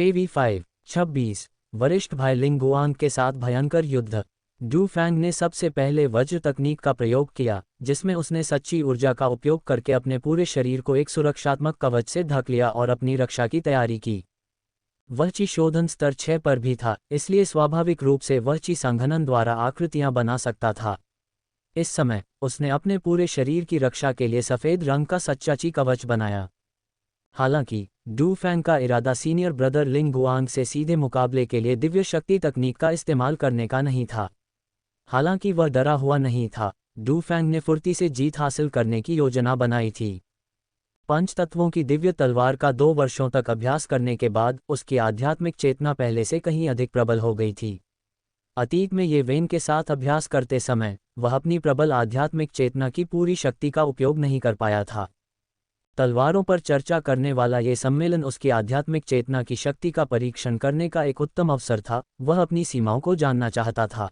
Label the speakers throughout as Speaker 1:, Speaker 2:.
Speaker 1: फेवी 5, 26, वरिष्ठ भाई लिंगुआंग के साथ भयंकर युद्ध। डू फैंग ने सबसे पहले वज्र तकनीक का प्रयोग किया, जिसमें उसने सच्ची ऊर्जा का उपयोग करके अपने पूरे शरीर को एक सुरक्षात्मक कवच से ढक लिया और अपनी रक्षा की तैयारी की। वह ची शोधन स्तर 6 पर भी था, इसलिए स्वाभाविक रूप से वह ची संघनन द्वारा आकृतियां बना सकता था। इस समय उसने अपने पूरे शरीर की रक्षा के लिए सफ़ेद रंग का सच्चा ची कवच बनाया। हालांकि डू फैंग का इरादा सीनियर ब्रदर लिंग गुआंग से सीधे मुकाबले के लिए दिव्य शक्ति तकनीक का इस्तेमाल करने का नहीं था। हालांकि वह डरा हुआ नहीं था, डू फैंग ने फुर्ती से जीत हासिल करने की योजना बनाई थी। पंच तत्वों की दिव्य तलवार का 2 वर्षों तक अभ्यास करने के बाद उसकी आध्यात्मिक चेतना पहले से कहीं अधिक प्रबल हो गई थी। अतीत में ये वेन के साथ अभ्यास करते समय वह अपनी प्रबल आध्यात्मिक चेतना की पूरी शक्ति का उपयोग नहीं कर पाया था। तलवारों पर चर्चा करने वाला ये सम्मेलन उसकी आध्यात्मिक चेतना की शक्ति का परीक्षण करने का एक उत्तम अवसर था। वह अपनी सीमाओं को जानना चाहता था।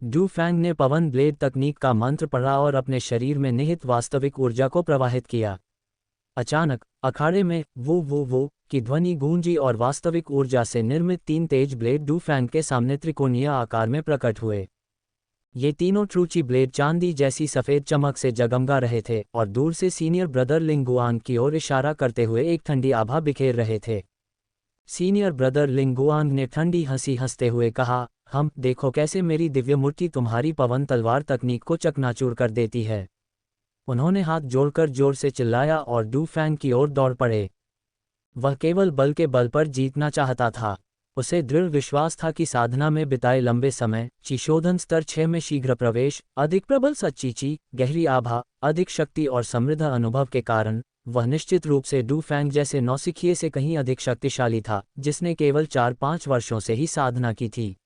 Speaker 1: डू फैंग ने पवन ब्लेड तकनीक का मंत्र पढ़ा और अपने शरीर में निहित वास्तविक ऊर्जा को प्रवाहित किया। अचानक अखाड़े में वो की ध्वनि गूंजी और वास्तविक ऊर्जा से निर्मित 3 तेज ब्लेड डू फैंग के सामने त्रिकोणीय आकार में प्रकट हुए। ये तीनों ट्रूची ब्लेड चांदी जैसी सफ़ेद चमक से जगमगा रहे थे और दूर से सीनियर ब्रदर लिंगुआंग की ओर इशारा करते हुए एक ठंडी आभा बिखेर रहे थे। सीनियर ब्रदर लिंगुआंग ने ठंडी हंसी हंसते हुए कहा, हम देखो कैसे मेरी दिव्य मूर्ति तुम्हारी पवन तलवार तकनीक को चकनाचूर कर देती है। उन्होंने हाथ जोड़कर जोर से चिल्लाया और डू फैंग की ओर दौड़ पड़े। वह केवल बल के बल पर जीतना चाहता था। उसे दृढ़ विश्वास था कि साधना में बिताए लंबे समय, ची शोधन स्तर 6 में शीघ्र प्रवेश, अधिक प्रबल सच्ची ची, गहरी आभा, अधिक शक्ति और समृद्ध अनुभव के कारण वह निश्चित रूप से डू फैंग जैसे नौसिखिए से कहीं अधिक शक्तिशाली था, जिसने केवल 4-5 वर्षों से ही साधना की थी।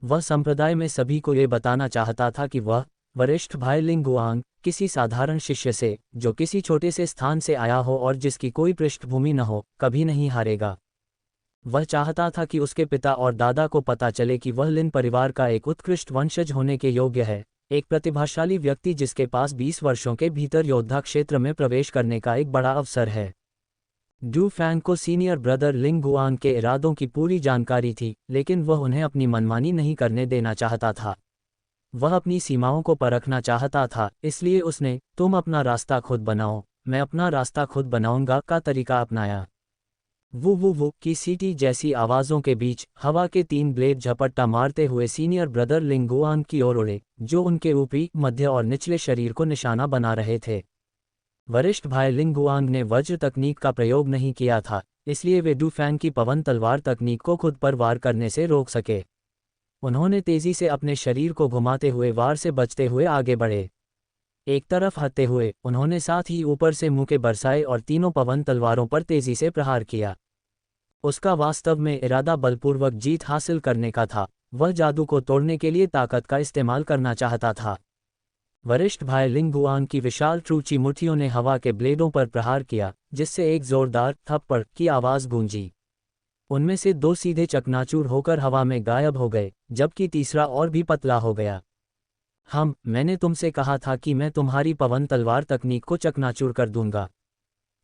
Speaker 1: वह संप्रदाय में सभी को ये बताना चाहता था कि वह वरिष्ठ भाई लिंगुआंग किसी साधारण शिष्य से, जो किसी छोटे से स्थान से आया हो और जिसकी कोई पृष्ठभूमि न हो, कभी नहीं हारेगा। वह चाहता था कि उसके पिता और दादा को पता चले कि वह लिन परिवार का एक उत्कृष्ट वंशज होने के योग्य है, एक प्रतिभाशाली व्यक्ति जिसके पास 20 वर्षों के भीतर योद्धा क्षेत्र में प्रवेश करने का एक बड़ा अवसर है। डू फैंग को सीनियर ब्रदर लिंगुआंग के इरादों की पूरी जानकारी थी, लेकिन वह उन्हें अपनी मनमानी नहीं करने देना चाहता था। वह अपनी सीमाओं को परखना चाहता था, इसलिए उसने तुम अपना रास्ता खुद बनाओ, मैं अपना रास्ता खुद बनाऊंगा का तरीका अपनाया। वो की सीटी जैसी आवाज़ों के बीच हवा के 3 ब्लेड झपट्टा मारते हुए सीनियर ब्रदर लिंगुआंग की ओर उड़े, जो उनके ऊपरी, मध्य और निचले शरीर को निशाना बना रहे थे। वरिष्ठ भाई लिंगुआंग ने वज्र तकनीक का प्रयोग नहीं किया था, इसलिए वे डू फैंग की पवन तलवार तकनीक को खुद पर वार करने से रोक सके। उन्होंने तेजी से अपने शरीर को घुमाते हुए वार से बचते हुए आगे बढ़े। एक तरफ हटते हुए उन्होंने साथ ही ऊपर से मुक्के बरसाए और तीनों पवन तलवारों पर तेजी से प्रहार किया। उसका वास्तव में इरादा बलपूर्वक जीत हासिल करने का था। वह जादू को तोड़ने के लिए ताकत का इस्तेमाल करना चाहता था। वरिष्ठ भाई लिंगुआंग की विशाल ट्रूची मुट्ठियों ने हवा के ब्लेडों पर प्रहार किया, जिससे एक जोरदार थप्पड़ की आवाज़ गूंजी। उनमें से 2 सीधे चकनाचूर होकर हवा में गायब हो गए, जबकि तीसरा और भी पतला हो गया। मैंने तुमसे कहा था कि मैं तुम्हारी पवन तलवार तकनीक को चकनाचूर कर दूंगा।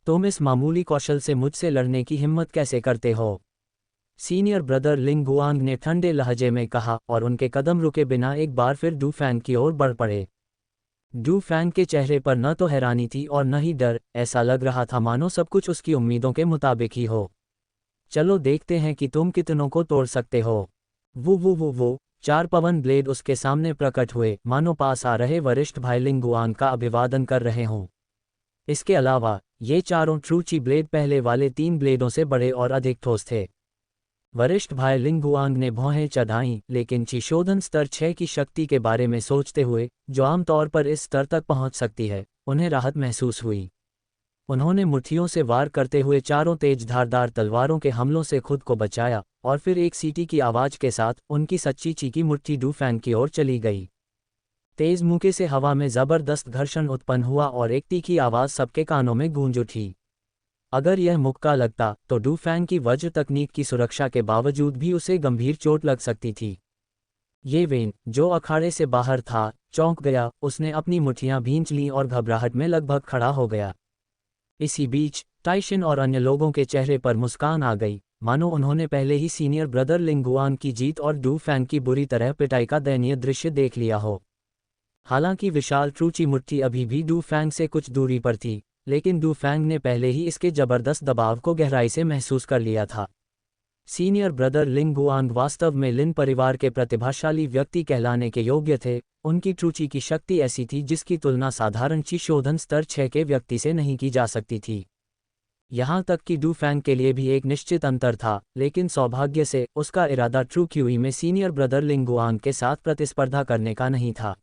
Speaker 1: तुम इस मामूली कौशल से मुझसे लड़ने की हिम्मत कैसे करते हो? सीनियर ब्रदर लिंगुआंग ने ठंडे लहजे में कहा और उनके कदम रुके बिना एक बार फिर डू फैंग की ओर बढ़ पड़े। डू फैंग के चेहरे पर न तो हैरानी थी और न ही डर, ऐसा लग रहा था मानो सब कुछ उसकी उम्मीदों के मुताबिक ही हो। चलो देखते हैं कि तुम कितनों को तोड़ सकते हो। वो 4 पवन ब्लेड उसके सामने प्रकट हुए, मानो पास आ रहे वरिष्ठ भाई लिंगुआंग का अभिवादन कर रहे हों। इसके अलावा ये चारों ट्रूची ब्लेड पहले वाले 3 ब्लेडों से बड़े और अधिक ठोस थे। वरिष्ठ भाई लिंगुआंग ने भौहें चढ़ाईं, लेकिन ची शोधन स्तर 6 की शक्ति के बारे में सोचते हुए, जो आमतौर पर इस स्तर तक पहुंच सकती है, उन्हें राहत महसूस हुई। उन्होंने मुट्ठियों से वार करते हुए चारों तेज धारदार तलवारों के हमलों से खुद को बचाया और फिर एक सीटी की आवाज़ के साथ उनकी सच्ची चीकी मुट्ठी डू फैंग की ओर चली गई। तेज मुक्के से हवा में जबरदस्त घर्षण उत्पन्न हुआ और एक तीखी आवाज़ सबके कानों में गूंज उठी। अगर यह मुक्का लगता तो डू फैंग की वज्र तकनीक की सुरक्षा के बावजूद भी उसे गंभीर चोट लग सकती थी। ये वेन, जो अखाड़े से बाहर था, चौंक गया। उसने अपनी मुट्ठियां भींच लीं और घबराहट में लगभग खड़ा हो गया। इसी बीच टाइशन और अन्य लोगों के चेहरे पर मुस्कान आ गई, मानो उन्होंने पहले ही सीनियर ब्रदर लिंगुआन की जीत और डू फैंग की बुरी तरह पिटाई का दयनीय दृश्य देख लिया हो। हालांकि विशाल ट्रूची मुट्ठी अभी भी डू फैंग से कुछ दूरी पर थी, लेकिन डू फैंग ने पहले ही इसके जबरदस्त दबाव को गहराई से महसूस कर लिया था। सीनियर ब्रदर लिंगुआन वास्तव में लिन परिवार के प्रतिभाशाली व्यक्ति कहलाने के योग्य थे। उनकी ट्रूची की शक्ति ऐसी थी जिसकी तुलना साधारण ची शोधन स्तर 6 के व्यक्ति से नहीं की जा सकती थी। यहाँ तक कि डू फैंग के लिए भी एक निश्चित अंतर था, लेकिन सौभाग्य से उसका इरादा ट्रू क्यूई में सीनियर ब्रदर लिंगुआन के साथ प्रतिस्पर्धा करने का नहीं था।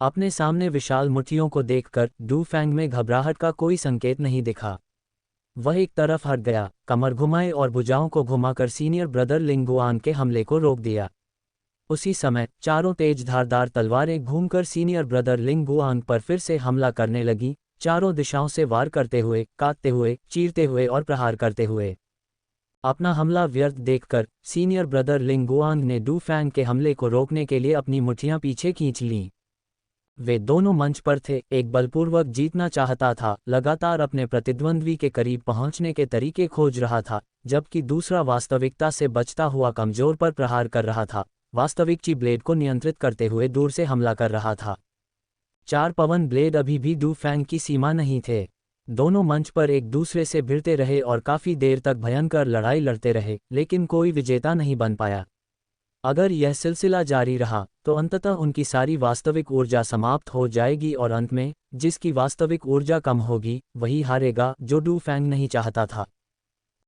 Speaker 1: अपने सामने विशाल मुट्ठियों को देखकर डू फैंग में घबराहट का कोई संकेत नहीं दिखा। वह एक तरफ हट गया, कमर घुमाए और भुजाओं को घुमाकर सीनियर ब्रदर लिंगुआन के हमले को रोक दिया। उसी समय चारों तेज धारदार तलवारें घूमकर सीनियर ब्रदर लिंगुआन पर फिर से हमला करने लगी, चारों दिशाओं से वार करते हुए, काटते हुए, चीरते हुए और प्रहार करते हुए। अपना हमला व्यर्थ देखकर सीनियर ब्रदर लिंगुआन ने डू फैंग के हमले को रोकने के लिए अपनी मुट्ठियां पीछे खींच लीं। वे दोनों मंच पर थे, एक बलपूर्वक जीतना चाहता था, लगातार अपने प्रतिद्वंद्वी के करीब पहुंचने के तरीके खोज रहा था, जबकि दूसरा वास्तविकता से बचता हुआ कमजोर पर प्रहार कर रहा था, वास्तविक ची ब्लेड को नियंत्रित करते हुए दूर से हमला कर रहा था। 4 पवन ब्लेड अभी भी डू फैंग की सीमा नहीं थे। दोनों मंच पर एक दूसरे से भिड़ते रहे और काफी देर तक भयंकर लड़ाई लड़ते रहे, लेकिन कोई विजेता नहीं बन पाया। अगर यह सिलसिला जारी रहा तो अंततः उनकी सारी वास्तविक ऊर्जा समाप्त हो जाएगी और अंत में जिसकी वास्तविक ऊर्जा कम होगी वही हारेगा, जो डू फैंग नहीं चाहता था।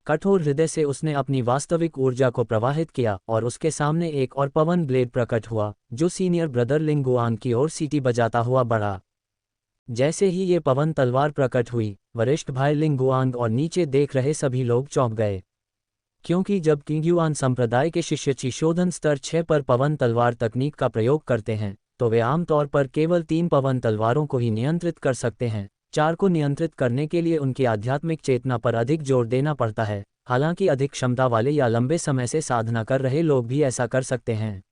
Speaker 1: कठोर हृदय से उसने अपनी वास्तविक ऊर्जा को प्रवाहित किया और उसके सामने एक और पवन ब्लेड प्रकट हुआ, जो सीनियर ब्रदर लिंगुआन की ओर सीटी बजाता हुआ बढ़ा। जैसे ही ये पवन तलवार प्रकट हुई, वरिष्ठ भाई लिंगुआन और नीचे देख रहे सभी लोग चौंक गए, क्योंकि जब किंग्युआन संप्रदाय के शिष्य ची शोधन स्तर 6 पर पवन तलवार तकनीक का प्रयोग करते हैं तो वे आमतौर पर केवल 3 पवन तलवारों को ही नियंत्रित कर सकते हैं। 4 को नियंत्रित करने के लिए उनकी आध्यात्मिक चेतना पर अधिक जोर देना पड़ता है। हालांकि अधिक क्षमता वाले या लंबे समय से साधना कर रहे लोग भी ऐसा कर सकते हैं,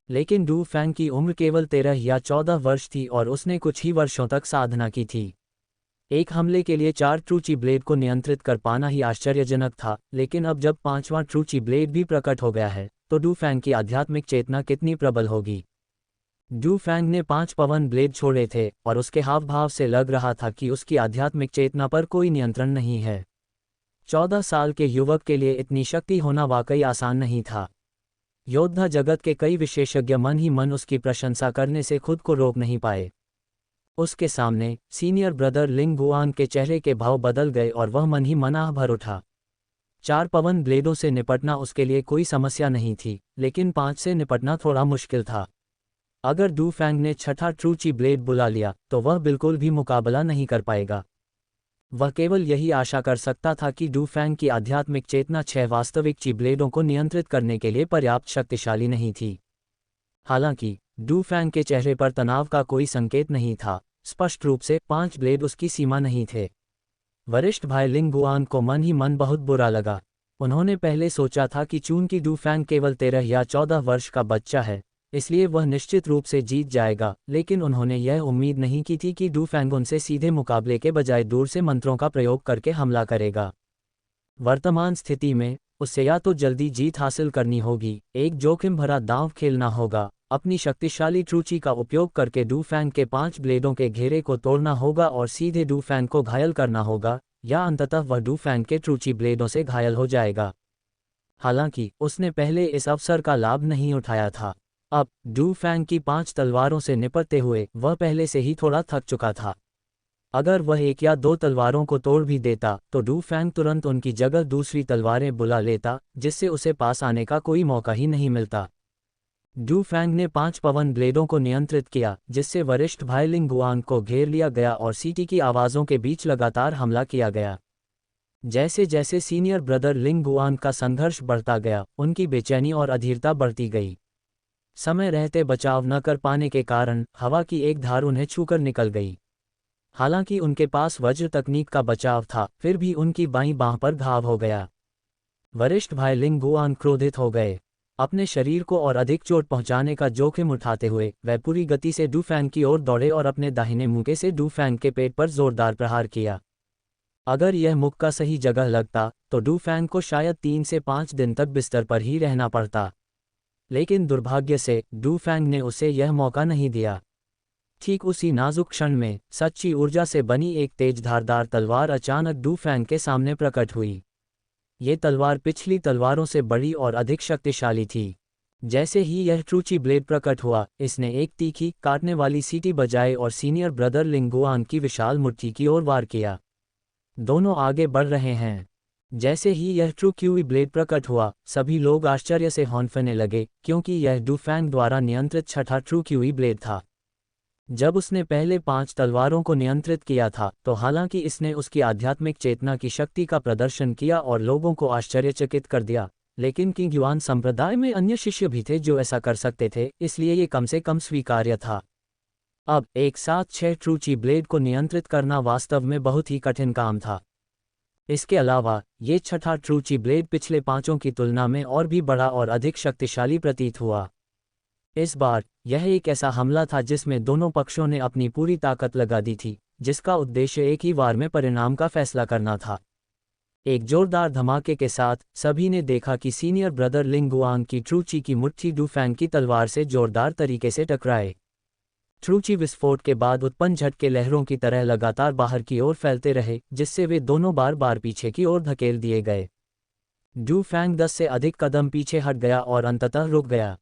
Speaker 1: लेकिन डू फैंग की उम्र केवल 13 या 14 वर्ष थी और उसने कुछ ही वर्षों तक साधना की थी। एक हमले के लिए 4 ट्रूची ब्लेड को नियंत्रित कर पाना ही आश्चर्यजनक था, लेकिन अब जब 5वां ट्रूची ब्लेड भी प्रकट हो गया है तो डू फैंग की आध्यात्मिक चेतना कितनी प्रबल होगी। डू फैंग ने 5 पवन ब्लेड छोड़े थे और उसके हाव भाव से लग रहा था कि उसकी आध्यात्मिक चेतना पर कोई नियंत्रण नहीं है। 14 साल के युवक के लिए इतनी शक्ति होना वाकई आसान नहीं था। योद्धा जगत के कई विशेषज्ञ मन ही मन उसकी प्रशंसा करने से खुद को रोक नहीं पाए। उसके सामने सीनियर ब्रदर लिंगुआन के चेहरे के भाव बदल गए और वह मन ही मन आह भर उठा। 4 पवन ब्लेडों से निपटना उसके लिए कोई समस्या नहीं थी, लेकिन 5 से निपटना थोड़ा मुश्किल था। अगर डू फैंग ने 6ठा ट्रूची ब्लेड बुला लिया तो वह बिल्कुल भी मुकाबला नहीं कर पाएगा। वह केवल यही आशा कर सकता था कि डू फैंग की आध्यात्मिक चेतना 6 वास्तविक ची ब्लेडों को नियंत्रित करने के लिए पर्याप्त शक्तिशाली नहीं थी। हालांकि डू फैंग के चेहरे पर तनाव का कोई संकेत नहीं था। स्पष्ट रूप से 5 ब्लेड उसकी सीमा नहीं थे। वरिष्ठ भाई लिंगुआन को मन ही मन बहुत बुरा लगा। उन्होंने पहले सोचा था कि चूंकि डू फैंग केवल 13 या 14 वर्ष का बच्चा है, इसलिए वह निश्चित रूप से जीत जाएगा, लेकिन उन्होंने यह उम्मीद नहीं की थी कि डू फैंग उनसे सीधे मुकाबले के बजाय दूर से मंत्रों का प्रयोग करके हमला करेगा। वर्तमान स्थिति में उससे या तो जल्दी जीत हासिल करनी होगी, एक जोखिम भरा दांव खेलना होगा, अपनी शक्तिशाली ट्रूची का उपयोग करके डू फैंग के 5 ब्लेडों के घेरे को तोड़ना होगा और सीधे डू फैंग को घायल करना होगा, या अंततः वह डू फैंग के ट्रूची ब्लेडों से घायल हो जाएगा। हालांकि उसने पहले इस अवसर का लाभ नहीं उठाया था। अब डू फैंग की 5 तलवारों से निपटते हुए वह पहले से ही थोड़ा थक चुका था। अगर वह 1 या 2 तलवारों को तोड़ भी देता तो डू फैंग तुरंत उनकी जगह दूसरी तलवारें बुला लेता, जिससे उसे पास आने का कोई मौका ही नहीं मिलता। डू फैंग ने 5 पवन ब्लेडों को नियंत्रित किया, जिससे वरिष्ठ भाई लिंगुआन को घेर लिया गया और सीटी की आवाज़ों के बीच लगातार हमला किया गया। जैसे जैसे सीनियर ब्रदर लिंगुआन का संघर्ष बढ़ता गया, उनकी बेचैनी और अधीरता बढ़ती गई। समय रहते बचाव न कर पाने के कारण हवा की एक धार उन्हें छूकर निकल गई। हालांकि उनके पास वज्र तकनीक का बचाव था, फिर भी उनकी बाईं बांह पर घाव हो गया। वरिष्ठ भाई लिंगुआन क्रोधित हो गए। अपने शरीर को और अधिक चोट पहुंचाने का जोखिम उठाते हुए वह पूरी गति से डू फैंग की ओर दौड़े और अपने दाहिने मुंह से डू फैंग के पेट पर जोरदार प्रहार किया। अगर यह मुक्का सही जगह लगता तो डू फैंग को शायद 3 से 5 दिन तक बिस्तर पर ही रहना पड़ता, लेकिन दुर्भाग्य से डू फैंग ने उसे यह मौका नहीं दिया। ठीक उसी नाजुक क्षण में सच्ची ऊर्जा से बनी एक तेज धारदार तलवार अचानक डू फैंग के सामने प्रकट हुई। ये तलवार पिछली तलवारों से बड़ी और अधिक शक्तिशाली थी। जैसे ही यह ट्रूची ब्लेड प्रकट हुआ, इसने एक तीखी काटने वाली सीटी बजाई और सीनियर ब्रदर लिंगुआन की विशाल मुट्ठी की ओर वार किया। दोनों आगे बढ़ रहे हैं। जैसे ही यह ट्रू क्यूई ब्लेड प्रकट हुआ, सभी लोग आश्चर्य से हौंफने लगे, क्योंकि यह डू फैंग द्वारा नियंत्रित छठा ट्रू क्यूई ब्लेड था। जब उसने पहले 5 तलवारों को नियंत्रित किया था, तो हालांकि इसने उसकी आध्यात्मिक चेतना की शक्ति का प्रदर्शन किया और लोगों को आश्चर्यचकित कर दिया, लेकिन किंग युआन संप्रदाय में अन्य शिष्य भी थे जो ऐसा कर सकते थे, इसलिए ये कम से कम स्वीकार्य था। अब एक साथ 6 ट्रूची ब्लेड को नियंत्रित करना वास्तव में बहुत ही कठिन काम था। इसके अलावा ये छठा ट्रूची ब्लेड पिछले 5 की तुलना में और भी बड़ा और अधिक शक्तिशाली प्रतीत हुआ। इस बार यह एक ऐसा हमला था जिसमें दोनों पक्षों ने अपनी पूरी ताकत लगा दी थी, जिसका उद्देश्य एक ही वार में परिणाम का फैसला करना था। एक जोरदार धमाके के साथ सभी ने देखा कि सीनियर ब्रदर लिंगुआंग की ट्रूची की मुट्ठी डू फैंग की तलवार से जोरदार तरीके से टकराए। ट्रूची विस्फोट के बाद उत्पन्न झटके लहरों की तरह लगातार बाहर की ओर फैलते रहे, जिससे वे दोनों बार बार पीछे की ओर धकेल दिए गए। डू फैंग 10 से अधिक कदम पीछे हट गया और अंततः रुक गया।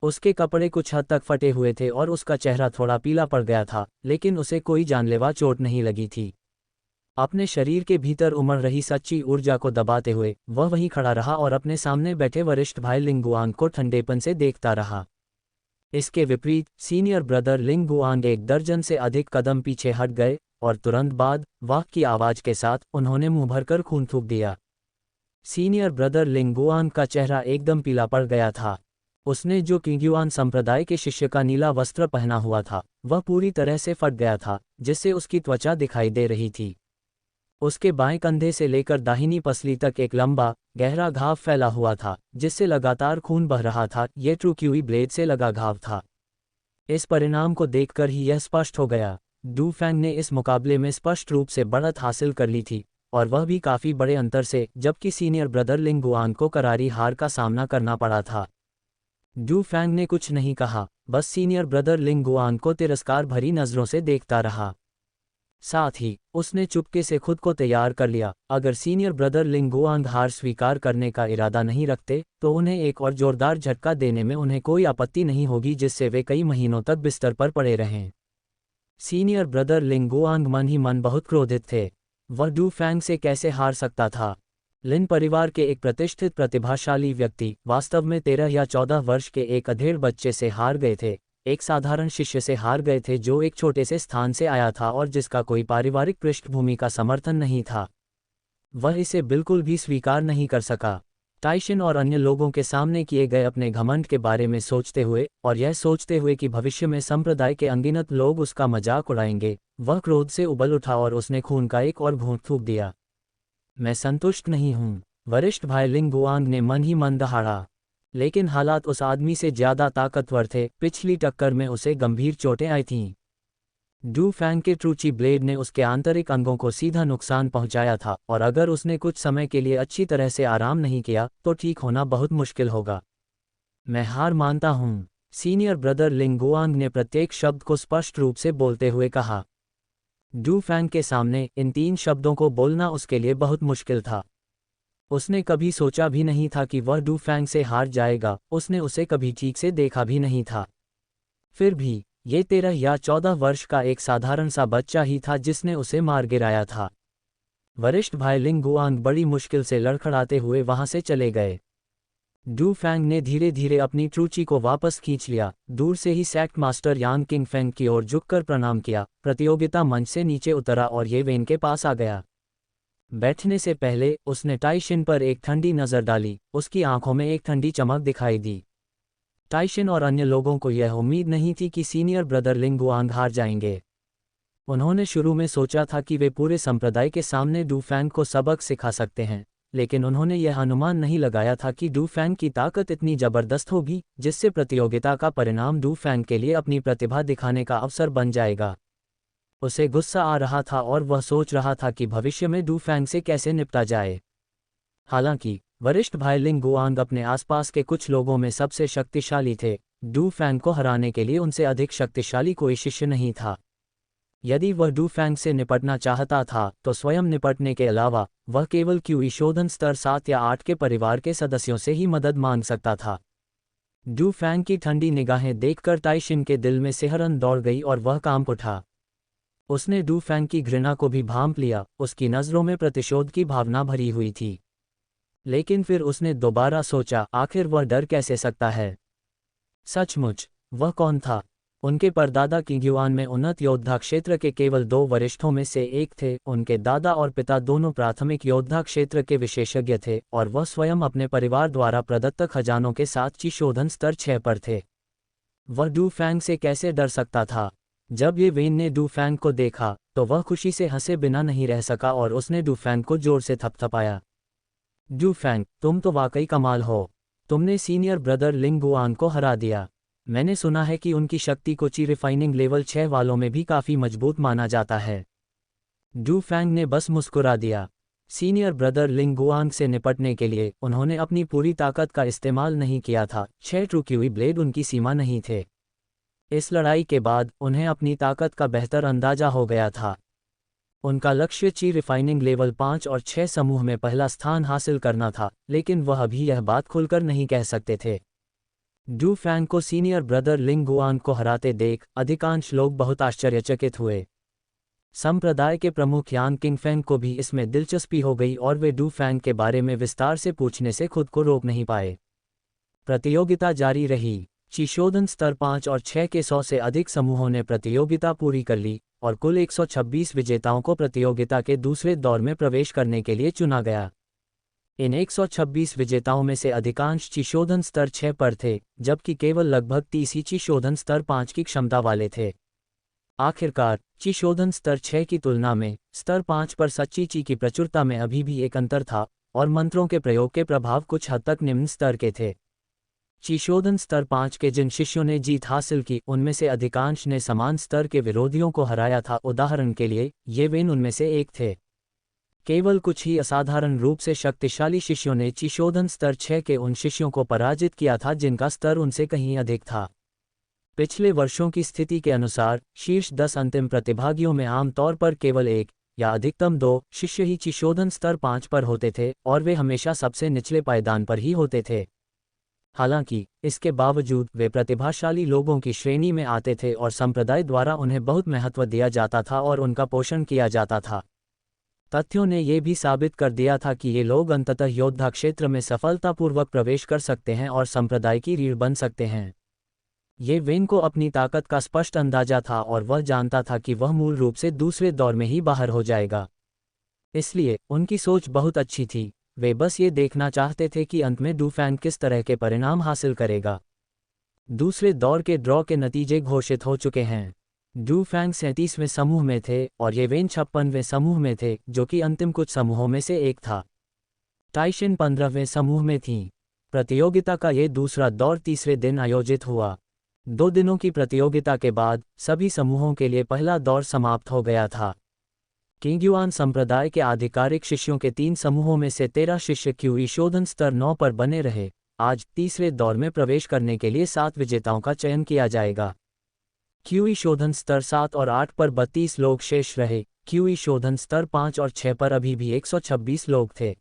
Speaker 1: उसके कपड़े कुछ हद तक फटे हुए थे और उसका चेहरा थोड़ा पीला पड़ गया था, लेकिन उसे कोई जानलेवा चोट नहीं लगी थी। अपने शरीर के भीतर उमड़ रही सच्ची ऊर्जा को दबाते हुए वह वहीं खड़ा रहा और अपने सामने बैठे वरिष्ठ भाई लिंगुआंग को ठंडेपन से देखता रहा। इसके विपरीत सीनियर ब्रदर लिंगुआंग 1 दर्जन से अधिक कदम पीछे हट गए और तुरंत बाद वाह की आवाज के साथ उन्होंने मुंह भरकर खून थूक दिया। सीनियर ब्रदर लिंगुआंग का चेहरा एकदम पीला पड़ गया था। उसने जो किंग युआन संप्रदाय के शिष्य का नीला वस्त्र पहना हुआ था, वह पूरी तरह से फट गया था, जिससे उसकी त्वचा दिखाई दे रही थी। उसके बाएं कंधे से लेकर दाहिनी पसली तक एक लंबा, गहरा घाव फैला हुआ था, जिससे लगातार खून बह रहा था। यह ट्रू क्यूई ब्लेड से लगा घाव था। इस परिणाम को देखकर ही यह स्पष्ट हो गया, डू फैंग ने इस मुकाबले में स्पष्ट रूप से बढ़त हासिल कर ली थी, और वह भी काफ़ी बड़े अंतर से, जबकि सीनियर ब्रदर लिंगुआन को करारी हार का सामना करना पड़ा था। डू फैंग ने कुछ नहीं कहा, बस सीनियर ब्रदर लिंगुआन को तिरस्कार भरी नज़रों से देखता रहा। साथ ही उसने चुपके से खुद को तैयार कर लिया, अगर सीनियर ब्रदर लिंगुआंग हार स्वीकार करने का इरादा नहीं रखते तो उन्हें एक और जोरदार झटका देने में उन्हें कोई आपत्ति नहीं होगी, जिससे वे कई महीनों तक बिस्तर पर पड़े रहें। सीनियर ब्रदर लिंगुआंग मन ही मन बहुत क्रोधित थे। वह डू फैंग से कैसे हार सकता था? लिन परिवार के एक प्रतिष्ठित प्रतिभाशाली व्यक्ति वास्तव में 13 या 14 वर्ष के एक अधेड़ बच्चे से हार गए थे, एक साधारण शिष्य से हार गए थे जो एक छोटे से स्थान से आया था और जिसका कोई पारिवारिक पृष्ठभूमि का समर्थन नहीं था। वह इसे बिल्कुल भी स्वीकार नहीं कर सका। टाइशिन और अन्य लोगों के सामने किए गए अपने घमंड के बारे में सोचते हुए और यह सोचते हुए कि भविष्य में संप्रदाय के अनगिनत लोग उसका मजाक उड़ाएंगे, वह क्रोध से उबल उठा और उसने खून का एक और घूंट थूक दिया। मैं संतुष्ट नहीं हूँ, वरिष्ठ भाई लिंगुआंग ने मन ही मन दहाड़ा। लेकिन हालात उस आदमी से ज्यादा ताकतवर थे। पिछली टक्कर में उसे गंभीर चोटें आई थीं। डू फैंग के ट्रूची ब्लेड ने उसके आंतरिक अंगों को सीधा नुकसान पहुंचाया था, और अगर उसने कुछ समय के लिए अच्छी तरह से आराम नहीं किया तो ठीक होना बहुत मुश्किल होगा। मैं हार मानता हूँ, सीनियर ब्रदर लिंगुआंग ने प्रत्येक शब्द को स्पष्ट रूप से बोलते हुए कहा। डू फैंग के सामने इन 3 शब्दों को बोलना उसके लिए बहुत मुश्किल था। उसने कभी सोचा भी नहीं था कि वह डू फैंग से हार जाएगा, उसने उसे कभी ठीक से देखा भी नहीं था। फिर भी ये 13 या 14 वर्ष का एक साधारण सा बच्चा ही था जिसने उसे मार गिराया था। वरिष्ठ भाई लिंगुआंग बड़ी मुश्किल से लड़खड़ाते हुए वहां से चले गए। डू फैंग ने धीरे धीरे अपनी ट्रूची को वापस खींच लिया, दूर से ही सेक्ट मास्टर यांग किंग फैंग की ओर झुककर प्रणाम किया, प्रतियोगिता मंच से नीचे उतरा और ये वेन के पास आ गया। बैठने से पहले उसने टाइशिन पर एक ठंडी नज़र डाली, उसकी आंखों में एक ठंडी चमक दिखाई दी। टाइशिन और अन्य लोगों को यह उम्मीद नहीं थी कि सीनियर ब्रदर लिंगुआंग हार जाएंगे। उन्होंने शुरू में सोचा था कि वे पूरे संप्रदाय के सामने डू फैंग को सबक सिखा सकते हैं, लेकिन उन्होंने यह अनुमान नहीं लगाया था कि डू फैंग की ताकत इतनी जबरदस्त होगी जिससे प्रतियोगिता का परिणाम डू फैंग के लिए अपनी प्रतिभा दिखाने का अवसर बन जाएगा। उसे गुस्सा आ रहा था और वह सोच रहा था कि भविष्य में डू फैंग से कैसे निपटा जाए। हालांकि वरिष्ठ भाई लिंग गुआंग अपने आसपास के कुछ लोगों में सबसे शक्तिशाली थे। डू फैंग को हराने के लिए उनसे अधिक शक्तिशाली कोई शिष्य नहीं था। यदि वह डू फैंग से निपटना चाहता था तो स्वयं निपटने के अलावा वह केवल क्यूई शोधन स्तर 7 या 8 के परिवार के सदस्यों से ही मदद मांग सकता था। डू फैंग की ठंडी निगाहें देखकर ताइशिन के दिल में सिहरन दौड़ गई और वह कांप उठा। उसने डू फैंग की घृणा को भी भांप लिया, उसकी नज़रों में प्रतिशोध की भावना भरी हुई थी। लेकिन फिर उसने दोबारा सोचा, आखिर वह डर कैसे सकता है? सचमुच वह कौन था? उनके परदादा किंग्युआन में उन्नत योद्धा क्षेत्र के केवल 2 वरिष्ठों में से एक थे। उनके दादा और पिता दोनों प्राथमिक योद्धा क्षेत्र के विशेषज्ञ थे और वह स्वयं अपने परिवार द्वारा प्रदत्त खजानों के साथ ची शोधन स्तर 6 पर थे। वह डू फैंग से कैसे डर सकता था? जब ये वेन ने डू फैंग को देखा तो वह खुशी से हंसे बिना नहीं रह सका और उसने डू फैंग को जोर से थपथपाया। डू फैंग, तुम तो वाकई कमाल हो। तुमने सीनियर ब्रदर लिंग गुआन को हरा दिया। मैंने सुना है कि उनकी शक्ति को ची रिफाइनिंग लेवल 6 वालों में भी काफ़ी मजबूत माना जाता है। डू फैंग ने बस मुस्कुरा दिया। सीनियर ब्रदर लिंग गुआंग से निपटने के लिए उन्होंने अपनी पूरी ताकत का इस्तेमाल नहीं किया था। 6 ट्रू क्यूई ब्लेड उनकी सीमा नहीं थे। इस लड़ाई के बाद उन्हें अपनी ताकत का बेहतर अंदाजा हो गया था। उनका लक्ष्य ची रिफाइनिंग लेवल 5 और 6 समूह में पहला स्थान हासिल करना था, लेकिन वह अभी यह बात खुलकर नहीं कह सकते थे। डू फैंग को सीनियर ब्रदर लिंग गुआंग को हराते देख अधिकांश लोग बहुत आश्चर्यचकित हुए। संप्रदाय के प्रमुख यान किंगफेंग को भी इसमें दिलचस्पी हो गई और वे डू फैंग के बारे में विस्तार से पूछने से खुद को रोक नहीं पाए। प्रतियोगिता जारी रही। चिशोधन स्तर 5 और 6 के 100 से अधिक समूहों ने प्रतियोगिता पूरी कर ली और कुल 126 विजेताओं को प्रतियोगिता के दूसरे दौर में प्रवेश करने के लिए चुना गया। इन 126 विजेताओं में से अधिकांश चिशोधन स्तर 6 पर थे, जबकि केवल लगभग 30 ही चिशोधन स्तर 5 की क्षमता वाले थे। आखिरकार चिशोधन स्तर 6 की तुलना में स्तर 5 पर सच्ची ची की प्रचुरता में अभी भी एक अंतर था और मंत्रों के प्रयोग के प्रभाव कुछ हद तक निम्न स्तर के थे। चिशोधन स्तर 5 के जिन शिष्यों ने जीत हासिल की उनमें से अधिकांश ने समान स्तर के विरोधियों को हराया था। उदाहरण के लिए ये वेन उनमें से एक थे। केवल कुछ ही असाधारण रूप से शक्तिशाली शिष्यों ने चिशोधन स्तर 6 के उन शिष्यों को पराजित किया था जिनका स्तर उनसे कहीं अधिक था। पिछले वर्षों की स्थिति के अनुसार शीर्ष 10 अंतिम प्रतिभागियों में आमतौर पर केवल 1 या अधिकतम 2 शिष्य ही चिशोधन स्तर 5 पर होते थे और वे हमेशा सबसे निचले पायदान पर ही होते थे। हालांकि इसके बावजूद वे प्रतिभाशाली लोगों की श्रेणी में आते थे और संप्रदाय द्वारा उन्हें बहुत महत्व दिया जाता था और उनका पोषण किया जाता था। तथ्यों ने यह भी साबित कर दिया था कि ये लोग अंततः योद्धा क्षेत्र में सफलतापूर्वक प्रवेश कर सकते हैं और संप्रदाय की रीढ़ बन सकते हैं। ये वेन को अपनी ताकत का स्पष्ट अंदाजा था और वह जानता था कि वह मूल रूप से दूसरे दौर में ही बाहर हो जाएगा। इसलिए उनकी सोच बहुत अच्छी थी। वे बस ये देखना चाहते थे कि अंत में डू फैंग किस तरह के परिणाम हासिल करेगा। दूसरे दौर के ड्रॉ के नतीजे घोषित हो चुके हैं। डू फैंग 37वें समूह में थे और ये वेन 56वें समूह में थे, जो कि अंतिम कुछ समूहों में से एक था। ताइशिन 15वें समूह में थीं। प्रतियोगिता का ये दूसरा दौर तीसरे दिन आयोजित हुआ। 2 दिनों की प्रतियोगिता के बाद सभी समूहों के लिए पहला दौर समाप्त हो गया था। किंग्युआन संप्रदाय के आधिकारिक शिष्यों के 3 समूहों में से 13 शिष्य क्यूई शोधन स्तर 9 पर बने रहे। आज तीसरे दौर में प्रवेश करने के लिए 7 विजेताओं का चयन किया जाएगा। क्यूई शोधन स्तर 7 और 8 पर 32 लोग शेष रहे। क्यूई शोधन स्तर 5 और 6 पर अभी भी 126 लोग थे।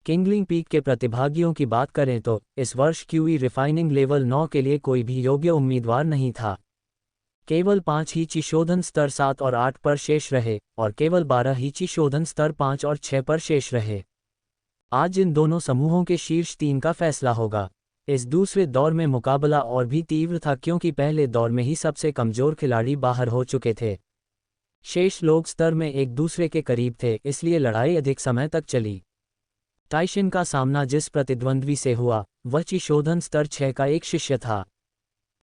Speaker 1: किंगलिंग पीक के प्रतिभागियों की बात करें तो इस वर्ष क्यूई रिफाइनिंग लेवल 9 के लिए कोई भी योग्य उम्मीदवार नहीं था। केवल 5 ही चिशोधन स्तर 7 और 8 पर शेष रहे और केवल 12 ही चिशोधन स्तर 5 और 6 पर शेष रहे। आज इन दोनों समूहों के शीर्ष 3 का फैसला होगा। इस दूसरे दौर में मुकाबला और भी तीव्र था क्योंकि पहले दौर में ही सबसे कमजोर खिलाड़ी बाहर हो चुके थे। शेष लोग स्तर में एक दूसरे के करीब थे, इसलिए लड़ाई अधिक समय तक चली। ताइशिन का सामना जिस प्रतिद्वंद्वी से हुआ वह चिशोधन स्तर 6 का एक शिष्य था।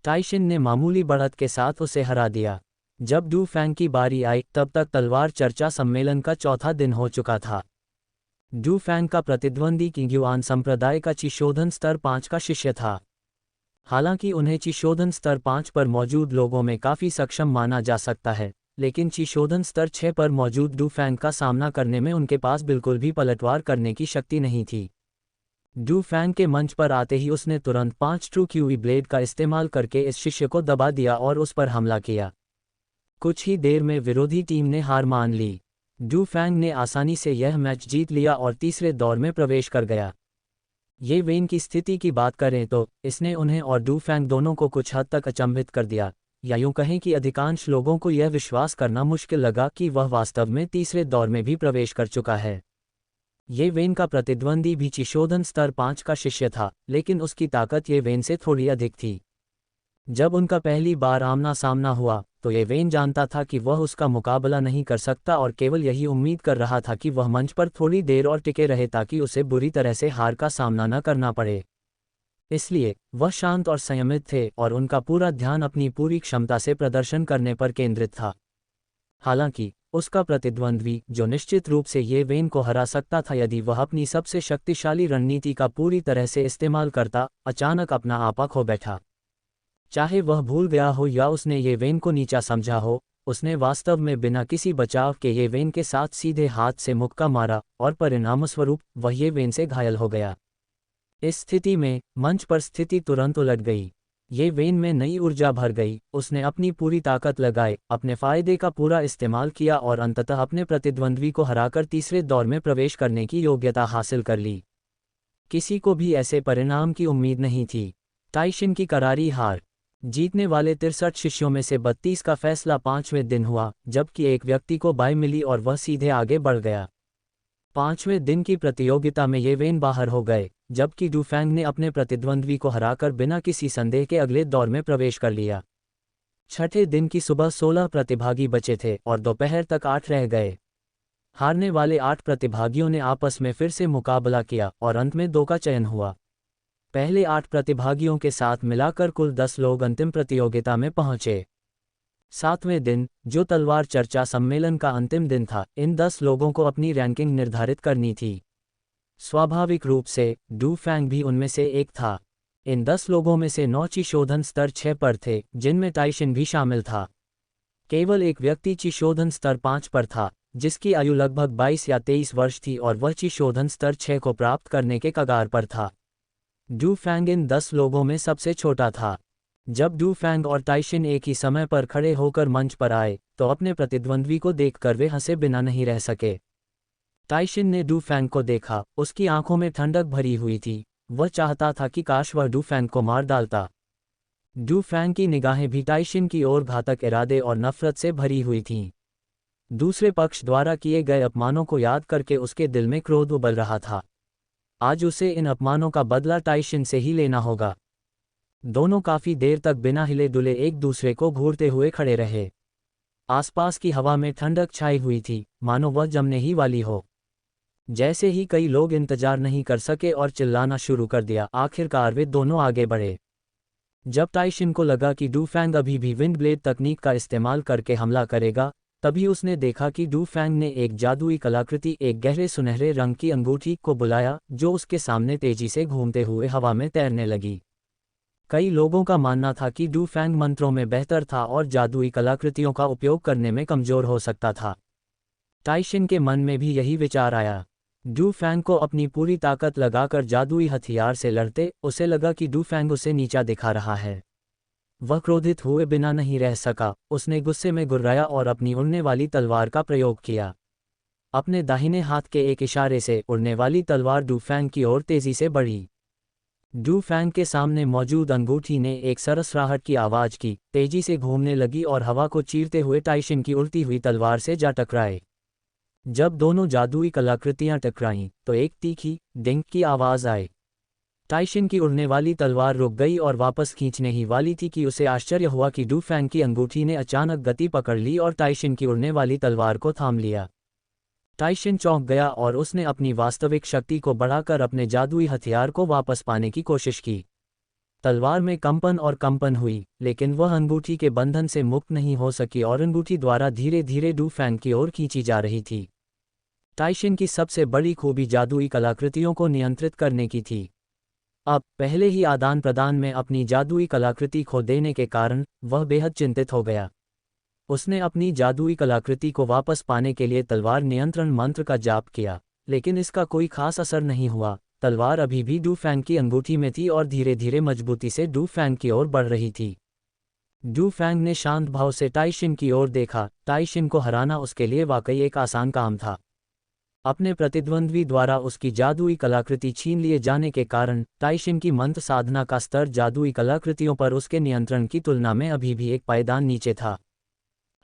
Speaker 1: ताइशिन ने मामूली बढ़त के साथ उसे हरा दिया। जब डू फैंग की बारी आई तब तक तलवार चर्चा सम्मेलन का चौथा दिन हो चुका था। डू फैंग का प्रतिद्वंदी किंग्युआन संप्रदाय का चिशोधन स्तर 5 का शिष्य था। हालांकि उन्हें चिशोधन स्तर 5 पर मौजूद लोगों में काफ़ी सक्षम माना जा सकता है, लेकिन ची शोधन स्तर 6 पर मौजूद डू फैंग का सामना करने में उनके पास बिल्कुल भी पलटवार करने की शक्ति नहीं थी। डू फैंग के मंच पर आते ही उसने तुरंत 5 ट्रू क्यूई ब्लेड का इस्तेमाल करके इस शिष्य को दबा दिया और उस पर हमला किया। कुछ ही देर में विरोधी टीम ने हार मान ली। डू फैंग ने आसानी से यह मैच जीत लिया और तीसरे दौर में प्रवेश कर गया। ये वेन की स्थिति की बात करें तो इसने उन्हें और डू फैंग दोनों को कुछ हद तक अचंभित कर दिया, या यूं कहें कि अधिकांश लोगों को यह विश्वास करना मुश्किल लगा कि वह वास्तव में तीसरे दौर में भी प्रवेश कर चुका है। ये वेन का प्रतिद्वंदी भी चिशोधन स्तर 5 का शिष्य था, लेकिन उसकी ताकत ये वेन से थोड़ी अधिक थी। जब उनका पहली बार आमना सामना हुआ तो ये वेन जानता था कि वह उसका मुकाबला नहीं कर सकता और केवल यही उम्मीद कर रहा था कि वह मंच पर थोड़ी देर और टिके रहे ताकि उसे बुरी तरह से हार का सामना न करना पड़े। इसलिए वह शांत और संयमित थे और उनका पूरा ध्यान अपनी पूरी क्षमता से प्रदर्शन करने पर केंद्रित था। हालांकि उसका प्रतिद्वंद्वी, जो निश्चित रूप से ये वेन को हरा सकता था यदि वह अपनी सबसे शक्तिशाली रणनीति का पूरी तरह से इस्तेमाल करता, अचानक अपना आपा खो बैठा। चाहे वह भूल गया हो या उसने ये वेन को नीचा समझा हो, उसने वास्तव में बिना किसी बचाव के ये वेन के साथ सीधे हाथ से मुक्का मारा और परिणामस्वरूप वह ये वेन से घायल हो गया। इस स्थिति में मंच पर स्थिति तुरंत उलट गई। ये वेन में नई ऊर्जा भर गई। उसने अपनी पूरी ताकत लगाई, अपने फायदे का पूरा इस्तेमाल किया और अंततः अपने प्रतिद्वंद्वी को हराकर तीसरे दौर में प्रवेश करने की योग्यता हासिल कर ली। किसी को भी ऐसे परिणाम की उम्मीद नहीं थी। ताइशिन की करारी हार। जीतने वाले 63 शिष्यों में से 32 का फैसला 5वें दिन हुआ, जबकि एक व्यक्ति को बाय मिली और वह सीधे आगे बढ़ गया। 5वें दिन की प्रतियोगिता में ये वेन बाहर हो गए, जबकि डू फैंग ने अपने प्रतिद्वंद्वी को हराकर बिना किसी संदेह के अगले दौर में प्रवेश कर लिया। छठे दिन की सुबह 16 प्रतिभागी बचे थे और दोपहर तक 8 रह गए। हारने वाले 8 प्रतिभागियों ने आपस में फिर से मुकाबला किया और अंत में 2 का चयन हुआ। पहले 8 प्रतिभागियों के साथ मिलाकर कुल 10 लोग अंतिम प्रतियोगिता में पहुंचे। 7वें दिन, जो तलवार चर्चा सम्मेलन का अंतिम दिन था, इन 10 लोगों को अपनी रैंकिंग निर्धारित करनी थी। स्वाभाविक रूप से डू फैंग भी उनमें से एक था। इन 10 लोगों में से 9 चिशोधन स्तर 6 पर थे, जिनमें ताइशिन भी शामिल था। केवल एक व्यक्ति चिशोधन स्तर 5 पर था, जिसकी आयु लगभग 22 या 23 वर्ष थी और वह चिशोधन स्तर 6 को प्राप्त करने के कगार पर था। डू फैंग इन 10 लोगों में सबसे छोटा था। जब डू फैंग और ताइशिन एक ही समय पर खड़े होकर मंच पर आए, तो अपने प्रतिद्वंद्वी को देखकर वे हंसे बिना नहीं रह सके। ताइशिन ने डू फैंग को देखा, उसकी आंखों में ठंडक भरी हुई थी। वह चाहता था कि काश वह डू फैंग को मार डालता। डू फैंग की निगाहें भी ताइशिन की ओर घातक इरादे और नफरत से भरी हुई थीं। दूसरे पक्ष द्वारा किए गए अपमानों को याद करके उसके दिल में क्रोध उबल रहा था। आज उसे इन अपमानों का बदला ताइशिन से ही लेना होगा। दोनों काफी देर तक बिना हिले डुले एक दूसरे को घूरते हुए खड़े रहे। आसपास की हवा में ठंडक छाई हुई थी, मानो वह जमने ही वाली हो। जैसे ही कई लोग इंतजार नहीं कर सके और चिल्लाना शुरू कर दिया, आखिरकार वे दोनों आगे बढ़े। जब ताइशिन को लगा कि डू फैंग अभी भी विंड ब्लेड तकनीक का इस्तेमाल करके हमला करेगा, तभी उसने देखा कि डू फैंग ने एक जादुई कलाकृति, एक गहरे सुनहरे रंग की अंगूठी को बुलाया, जो उसके सामने तेजी से घूमते हुए हवा में तैरने लगी। कई लोगों का मानना था कि डू फैंग मंत्रों में बेहतर था और जादुई कलाकृतियों का उपयोग करने में कमजोर हो सकता था। ताइशिन के मन में भी यही विचार आया। डू फैंग को अपनी पूरी ताकत लगाकर जादुई हथियार से लड़ते उसे लगा कि डू फैंग उसे नीचा दिखा रहा है। वह क्रोधित हुए बिना नहीं रह सका। उसने गुस्से में गुर्राया और अपनी उड़ने वाली तलवार का प्रयोग किया। अपने दाहिने हाथ के एक इशारे से उड़ने वाली तलवार डू फैंग की ओर तेजी से बढ़ी। डू फैंग के सामने मौजूद अंगूठी ने एक सरसराहट की आवाज की, तेजी से घूमने लगी और हवा को चीरते हुए ताइशिन की उड़ती हुई तलवार से जा टकराए। जब दोनों जादुई कलाकृतियां टकराईं, तो एक तीखी डिंग की आवाज आई। ताइशिन की उड़ने वाली तलवार रुक गई और वापस खींचने ही वाली थी कि उसे आश्चर्य हुआ कि डू फैंग की अंगूठी ने अचानक गति पकड़ ली और ताइशिन की उड़ने वाली तलवार को थाम लिया। ताइशिन चौंक गया और उसने अपनी वास्तविक शक्ति को बढ़ाकर अपने जादुई हथियार को वापस पाने की कोशिश की। तलवार में कंपन और कंपन हुई, लेकिन वह अंगूठी के बंधन से मुक्त नहीं हो सकी और अंगूठी द्वारा धीरे धीरे डू फैंग की ओर खींची जा रही थी। ताइशिन की सबसे बड़ी खूबी जादुई कलाकृतियों को नियंत्रित करने की थी। अब पहले ही आदान प्रदान में अपनी जादुई कलाकृति खो देने के कारण वह बेहद चिंतित हो गया। उसने अपनी जादुई कलाकृति को वापस पाने के लिए तलवार नियंत्रण मंत्र का जाप किया, लेकिन इसका कोई खास असर नहीं हुआ। तलवार अभी भी डू फैंग की अंगूठी में थी और धीरे धीरे मजबूती से डू फैंग की ओर बढ़ रही थी। डू फैंग ने शांत भाव से टाइशिन की ओर देखा। टाइशिन को हराना उसके लिए वाकई एक आसान काम था। अपने प्रतिद्वंद्वी द्वारा उसकी जादुई कलाकृति छीन लिए जाने के कारण टाइशिन की मंत्र साधना का स्तर जादुई कलाकृतियों पर उसके नियंत्रण की तुलना में अभी भी एक पायदान नीचे था।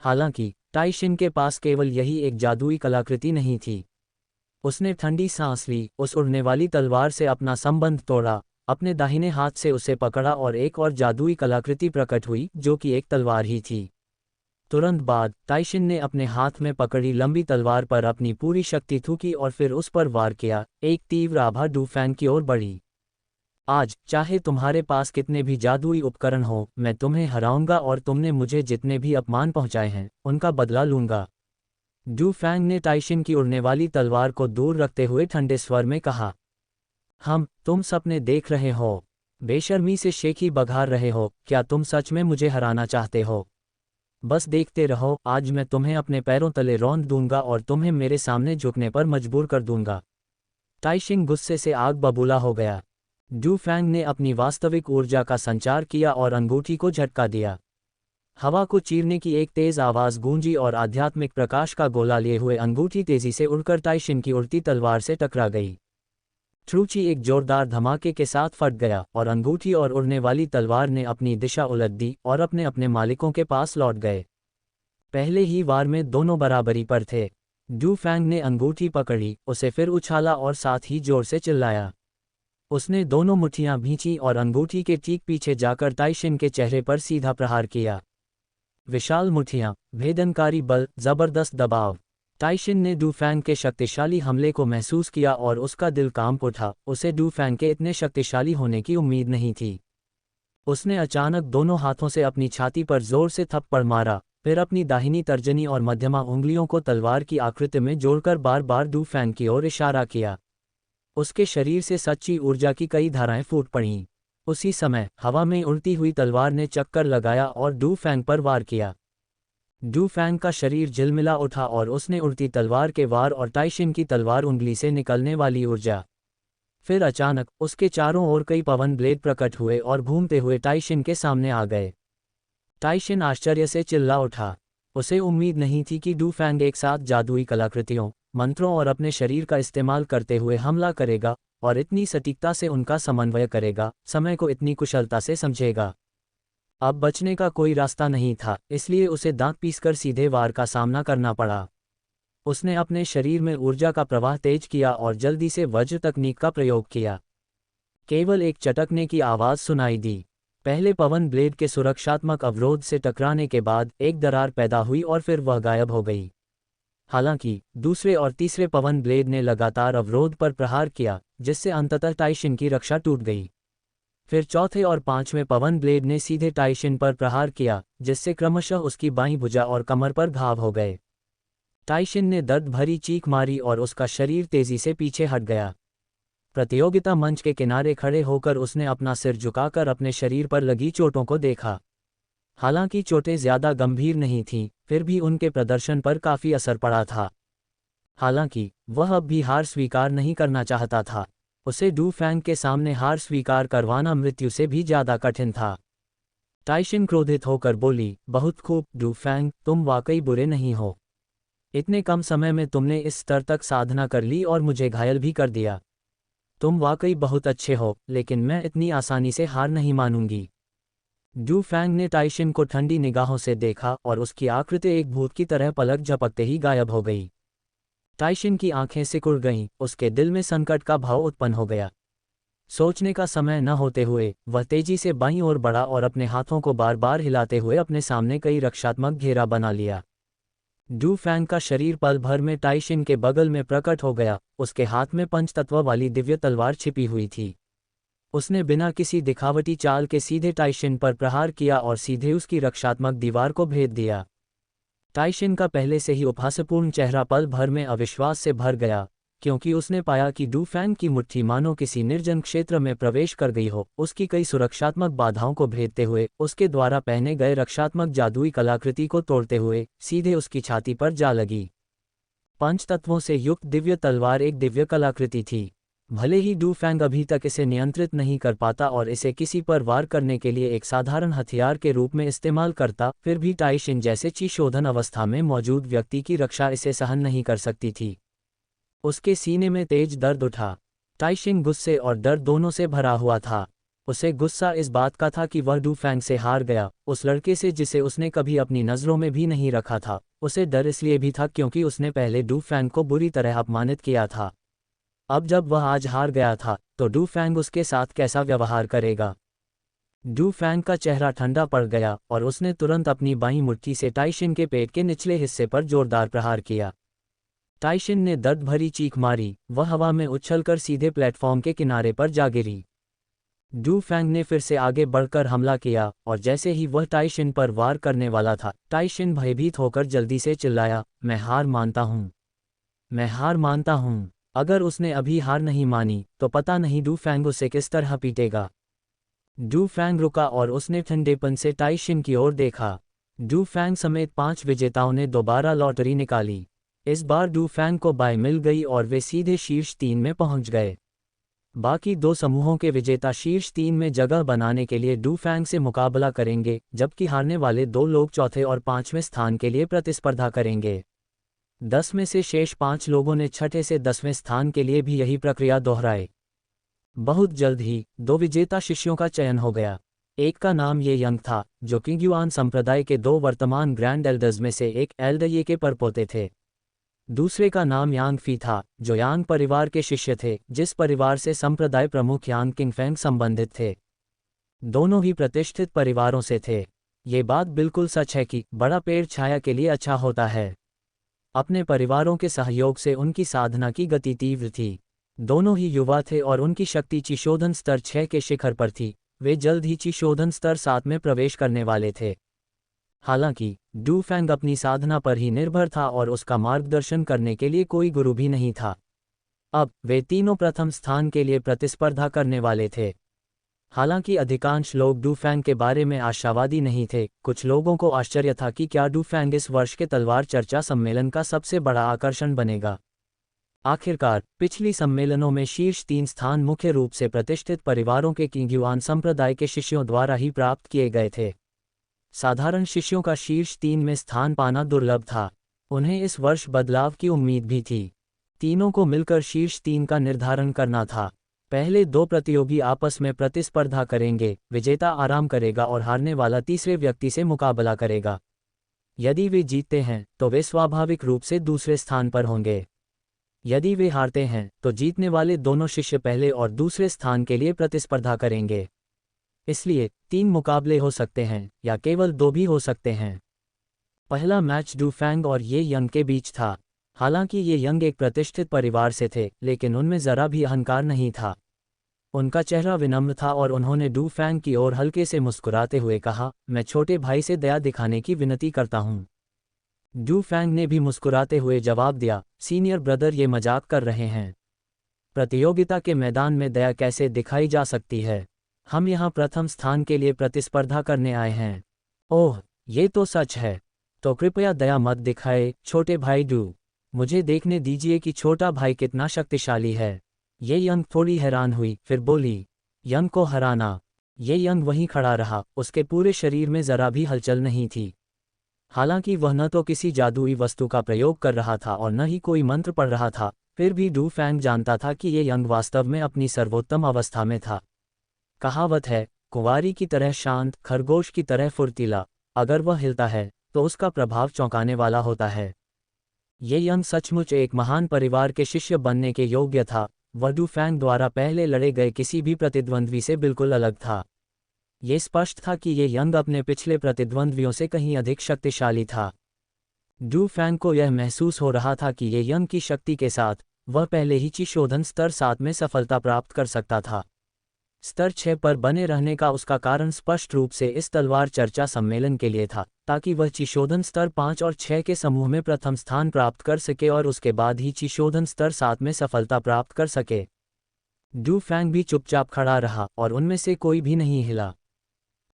Speaker 1: हालांकि टाइशिन के पास केवल यही एक जादुई कलाकृति नहीं थी। उसने ठंडी सांस ली, उस उड़ने वाली तलवार से अपना संबंध तोड़ा, अपने दाहिने हाथ से उसे पकड़ा और एक और जादुई कलाकृति प्रकट हुई जो कि एक तलवार ही थी। तुरंत बाद टाइशिन ने अपने हाथ में पकड़ी लंबी तलवार पर अपनी पूरी शक्ति थूकी और फिर उस पर वार किया। एक तीव्र आभा डू फैंग की ओर बढ़ी। आज चाहे तुम्हारे पास कितने भी जादुई उपकरण हो, मैं तुम्हें हराऊंगा और तुमने मुझे जितने भी अपमान पहुंचाए हैं उनका बदला लूंगा। डू फैंग ने टाइशिन की उड़ने वाली तलवार को दूर रखते हुए ठंडे स्वर में कहा, तुम सपने देख रहे हो, बेशर्मी से शेखी बघार रहे हो। क्या तुम सच में मुझे हराना चाहते हो? बस देखते रहो, आज मैं तुम्हें अपने पैरों तले रौंद दूंगा और तुम्हें मेरे सामने झुकने पर मजबूर कर दूंगा। टाइशिन गुस्से से आग बबूला हो गया। डू फैंग ने अपनी वास्तविक ऊर्जा का संचार किया और अंगूठी को झटका दिया। हवा को चीरने की एक तेज आवाज गूंजी और आध्यात्मिक प्रकाश का गोला लिए हुए अंगूठी तेजी से उड़कर टाइशिन की उड़ती तलवार से टकरा गई। ट्रूची एक जोरदार धमाके के साथ फट गया और अंगूठी और उड़ने वाली तलवार ने अपनी दिशा उलट दी और अपने अपने मालिकों के पास लौट गए। पहले ही वार में दोनों बराबरी पर थे। डू फैंग ने अंगूठी पकड़ी, उसे फिर उछाला और साथ ही जोर से चिल्लाया। उसने दोनों मुट्ठियां भींची और अंगूठी के ठीक पीछे जाकर टाइशिन के चेहरे पर सीधा प्रहार किया। विशाल मुट्ठियां, भेदनकारी बल, जबरदस्त दबाव। टाइशिन ने डू फैंग के शक्तिशाली हमले को महसूस किया और उसका दिल कांप उठा। उसे डू फैंग के इतने शक्तिशाली होने की उम्मीद नहीं थी। उसने अचानक दोनों हाथों से अपनी छाती पर जोर से थप्पड़ मारा, फिर अपनी दाहिनी तर्जनी और मध्यमा उंगलियों को तलवार की आकृति में जोड़कर बार बार डू फैंग की ओर इशारा किया। उसके शरीर से सच्ची ऊर्जा की कई धाराएं फूट पड़ीं। उसी समय हवा में उड़ती हुई तलवार ने चक्कर लगाया और डू फैंग पर वार किया। डू फैंग का शरीर झिलमिला उठा और उसने उड़ती तलवार के वार और टाइशिन की तलवार उंगली से निकलने वाली ऊर्जा। फिर अचानक उसके चारों ओर कई पवन ब्लेड प्रकट हुए और घूमते हुए टाइशिन के सामने आ गए। टाइशिन आश्चर्य से चिल्ला उठा। उसे उम्मीद नहीं थी कि डू फैंग एक साथ जादुई कलाकृतियों, मंत्रों और अपने शरीर का इस्तेमाल करते हुए हमला करेगा और इतनी सटीकता से उनका समन्वय करेगा, समय को इतनी कुशलता से समझेगा। अब बचने का कोई रास्ता नहीं था, इसलिए उसे दांत पीसकर सीधे वार का सामना करना पड़ा। उसने अपने शरीर में ऊर्जा का प्रवाह तेज किया और जल्दी से वज्र तकनीक का प्रयोग किया। केवल एक चटकने की आवाज़ सुनाई दी। पहले पवन ब्लेड के सुरक्षात्मक अवरोध से टकराने के बाद एक दरार पैदा हुई और फिर वह गायब हो गई। हालांकि दूसरे और तीसरे पवन ब्लेड ने लगातार अवरोध पर प्रहार किया, जिससे अंततः टाइशिन की रक्षा टूट गई। फिर चौथे और पांचवें पवन ब्लेड ने सीधे टाइशिन पर प्रहार किया, जिससे क्रमशः उसकी बाईं भुजा और कमर पर घाव हो गए। टाइशिन ने दर्द भरी चीख मारी और उसका शरीर तेजी से पीछे हट गया। प्रतियोगिता मंच के किनारे खड़े होकर उसने अपना सिर झुकाकर अपने शरीर पर लगी चोटों को देखा। हालांकि चोटें ज्यादा गंभीर नहीं थीं, फिर भी उनके प्रदर्शन पर काफी असर पड़ा था। हालांकि वह अब भी हार स्वीकार नहीं करना चाहता था। उसे डू फैंग के सामने हार स्वीकार करवाना मृत्यु से भी ज्यादा कठिन था। टाइशिन क्रोधित होकर बोली, बहुत खूब डू फैंग, तुम वाकई बुरे नहीं हो। इतने कम समय में तुमने इस स्तर तक साधना कर ली और मुझे घायल भी कर दिया। तुम वाकई बहुत अच्छे हो, लेकिन मैं इतनी आसानी से हार नहीं मानूंगी। डू फैंग ने टाइशिन को ठंडी निगाहों से देखा और उसकी आकृति एक भूत की तरह पलक झपकते ही गायब हो गई। टाइशिन की आंखें सिकुड़ गईं, उसके दिल में संकट का भाव उत्पन्न हो गया। सोचने का समय न होते हुए वह तेजी से बाईं ओर बढ़ा और अपने हाथों को बार बार हिलाते हुए अपने सामने कई रक्षात्मक घेरा बना लिया। डू फैंग का शरीर पल भर में टाइशिन के बगल में प्रकट हो गया। उसके हाथ में पंचतत्व वाली दिव्य तलवार छिपी हुई थी। उसने बिना किसी दिखावटी चाल के सीधे टाइशिन पर प्रहार किया और सीधे उसकी रक्षात्मक दीवार को भेद दिया। टाइशिन का पहले से ही उपहासपूर्ण चेहरा पल भर में अविश्वास से भर गया। क्योंकि उसने पाया कि डू फैंग की मुट्ठी मानो किसी निर्जन क्षेत्र में प्रवेश कर गई हो, उसकी कई सुरक्षात्मक बाधाओं को भेदते हुए, उसके द्वारा पहने गए रक्षात्मक जादुई कलाकृति को तोड़ते हुए सीधे उसकी छाती पर जा लगी। पंच तत्वों से युक्त दिव्य तलवार एक दिव्य कलाकृति थी। भले ही डू फैंग अभी तक इसे नियंत्रित नहीं कर पाता और इसे किसी पर वार करने के लिए एक साधारण हथियार के रूप में इस्तेमाल करता, फिर भी टाइशिन जैसे चीशोधन अवस्था में मौजूद व्यक्ति की रक्षा इसे सहन नहीं कर सकती थी। उसके सीने में तेज दर्द उठा। टाइशिन गुस्से और डर दोनों से भरा हुआ था। उसे गुस्सा इस बात का था कि वह डू फैंग से हार गया, उस लड़के से जिसे उसने कभी अपनी नज़रों में भी नहीं रखा था। उसे डर इसलिए भी था क्योंकि उसने पहले डू फैंग को बुरी तरह अपमानित किया था। अब जब वह आज हार गया था, तो डू फैंग उसके साथ कैसा व्यवहार करेगा? डू फैंग का चेहरा ठंडा पड़ गया और उसने तुरंत अपनी बाईं मुट्ठी से टाइशिन के पेट के निचले हिस्से पर जोरदार प्रहार किया। टाइशिन ने दर्द भरी चीख मारी, वह हवा में उछलकर सीधे प्लेटफॉर्म के किनारे पर जा गिरी। डू फैंग ने फिर से आगे बढ़कर हमला किया और जैसे ही वह टाइशिन पर वार करने वाला था, टाइशिन भयभीत होकर जल्दी से चिल्लाया, मैं हार मानता हूँ, मैं हार मानता हूँ। अगर उसने अभी हार नहीं मानी तो पता नहीं डू फैंग उसे किस तरह पीटेगा। डू फैंग रुका और उसने ठंडेपन से टाइशिन की ओर देखा। डू फैंग समेत 5 विजेताओं ने दोबारा लॉटरी निकाली। इस बार डू फैंग को बाय मिल गई और वे सीधे शीर्ष 3 में पहुंच गए। बाकी 2 समूहों के विजेता शीर्ष 3 में जगह बनाने के लिए डू फैंग से मुकाबला करेंगे, जबकि हारने वाले 2 लोग चौथे और 5वें स्थान के लिए प्रतिस्पर्धा करेंगे। 10 में से शेष 5 लोगों ने छठे से 10वें स्थान के लिए भी यही प्रक्रिया दोहराई। बहुत जल्द ही 2 विजेता शिष्यों का चयन हो गया। एक का नाम ये यंग था, जो किंग्युआन संप्रदाय के 2 वर्तमान ग्रैंड एल्डर्स में से एक एल्डर के परपोते थे। दूसरे का नाम यांग फी था, जो यांग परिवार के शिष्य थे, जिस परिवार से संप्रदाय प्रमुख यांग किंगफेंग संबंधित थे। दोनों ही प्रतिष्ठित परिवारों से थे। ये बात बिल्कुल सच है कि बड़ा पेड़ छाया के लिए अच्छा होता है। अपने परिवारों के सहयोग से उनकी साधना की गति तीव्र थी। दोनों ही युवा थे और उनकी शक्ति चिशोधन स्तर 6 के शिखर पर थी। वे जल्द ही चिशोधन स्तर 7 में प्रवेश करने वाले थे। हालांकि डू फैंग अपनी साधना पर ही निर्भर था और उसका मार्गदर्शन करने के लिए कोई गुरु भी नहीं था। अब वे तीनों प्रथम स्थान के लिए प्रतिस्पर्धा करने वाले थे। हालांकि अधिकांश लोग डू फैंग के बारे में आशावादी नहीं थे। कुछ लोगों को आश्चर्य था कि क्या डू फैंग इस वर्ष के तलवार चर्चा सम्मेलन का सबसे बड़ा आकर्षण बनेगा। आखिरकार पिछली सम्मेलनों में शीर्ष 3 स्थान मुख्य रूप से प्रतिष्ठित परिवारों के किंग्युआन संप्रदाय के शिष्यों द्वारा ही प्राप्त किए गए थे। साधारण शिष्यों का शीर्ष 3 में स्थान पाना दुर्लभ था। उन्हें इस वर्ष बदलाव की उम्मीद भी थी। तीनों को मिलकर शीर्ष 3 का निर्धारण करना था। पहले 2 प्रतियोगी आपस में प्रतिस्पर्धा करेंगे, विजेता आराम करेगा और हारने वाला तीसरे व्यक्ति से मुकाबला करेगा। यदि वे जीतते हैं तो वे स्वाभाविक रूप से दूसरे स्थान पर होंगे। यदि वे हारते हैं तो जीतने वाले दोनों शिष्य पहले और दूसरे स्थान के लिए प्रतिस्पर्धा करेंगे। इसलिए 3 मुकाबले हो सकते हैं या केवल 2 भी हो सकते हैं। पहला मैच डू फैंग और ये यंग के बीच था। हालांकि ये यंग एक प्रतिष्ठित परिवार से थे, लेकिन उनमें जरा भी अहंकार नहीं था। उनका चेहरा विनम्र था और उन्होंने डू फैंग की ओर हल्के से मुस्कुराते हुए कहा, मैं छोटे भाई से दया दिखाने की विनती करता हूँ। डू फैंग ने भी मुस्कुराते हुए जवाब दिया, सीनियर ब्रदर, ये मजाक कर रहे हैं। प्रतियोगिता के मैदान में दया कैसे दिखाई जा सकती है? हम यहाँ प्रथम स्थान के लिए प्रतिस्पर्धा करने आए हैं। ओह, ये तो सच है। तो कृपया दया मत दिखाए छोटे भाई डू। मुझे देखने दीजिए कि छोटा भाई कितना शक्तिशाली है। ये यंग थोड़ी हैरान हुई, फिर बोली, यंग को हराना? ये यंग वहीं खड़ा रहा, उसके पूरे शरीर में जरा भी हलचल नहीं थी। हालांकि वह न तो किसी जादुई वस्तु का प्रयोग कर रहा था और न ही कोई मंत्र पढ़ रहा था, फिर भी डू फैंग जानता था कि ये यंग वास्तव में अपनी सर्वोत्तम अवस्था में था। कहावत है, कुंवारी की तरह शांत, खरगोश की तरह फुर्तीला। अगर वह हिलता है तो उसका प्रभाव चौंकाने वाला होता है। ये यंग सचमुच एक महान परिवार के शिष्य बनने के योग्य था। वह डू फैंग द्वारा पहले लड़े गए किसी भी प्रतिद्वंद्वी से बिल्कुल अलग था। ये स्पष्ट था कि ये यंग अपने पिछले प्रतिद्वंद्वियों से कहीं अधिक शक्तिशाली था। डू फैंग को यह महसूस हो रहा था कि ये यंग की शक्ति के साथ वह पहले ही चिशोधन स्तर 7 में सफलता प्राप्त कर सकता था। स्तर 6 पर बने रहने का उसका कारण स्पष्ट रूप से इस तलवार चर्चा सम्मेलन के लिए था, ताकि वह चिशोधन स्तर 5 और 6 के समूह में प्रथम स्थान प्राप्त कर सके और उसके बाद ही चिशोधन स्तर 7 में सफलता प्राप्त कर सके। डू फैंग भी चुपचाप खड़ा रहा और उनमें से कोई भी नहीं हिला।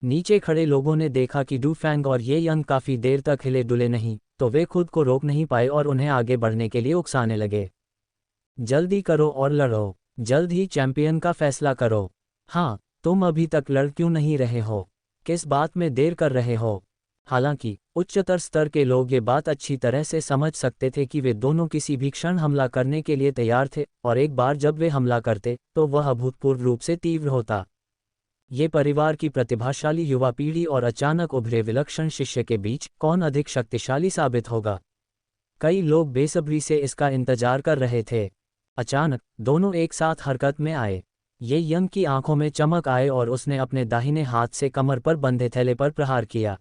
Speaker 1: नीचे खड़े लोगों ने देखा कि डू फैंग और ये यंग काफी देर तक हिले डुले नहीं, तो वे खुद को रोक नहीं पाए और उन्हें आगे बढ़ने के लिए उकसाने लगे। जल्दी करो और लड़ो, जल्द ही चैंपियन का फैसला करो। हाँ, तुम अभी तक लड़ क्यों नहीं रहे हो? किस बात में देर कर रहे हो? हालांकि उच्चतर स्तर के लोग ये बात अच्छी तरह से समझ सकते थे कि वे दोनों किसी भी क्षण हमला करने के लिए तैयार थे, और एक बार जब वे हमला करते तो वह अभूतपूर्व रूप से तीव्र होता। ये परिवार की प्रतिभाशाली युवा पीढ़ी और अचानक उभरे विलक्षण शिष्य के बीच कौन अधिक शक्तिशाली साबित होगा? कई लोग बेसब्री से इसका इंतजार कर रहे थे। अचानक दोनों एक साथ हरकत में आए। ये यंग की आंखों में चमक आए और उसने अपने दाहिने हाथ से कमर पर बंधे थैले पर प्रहार किया।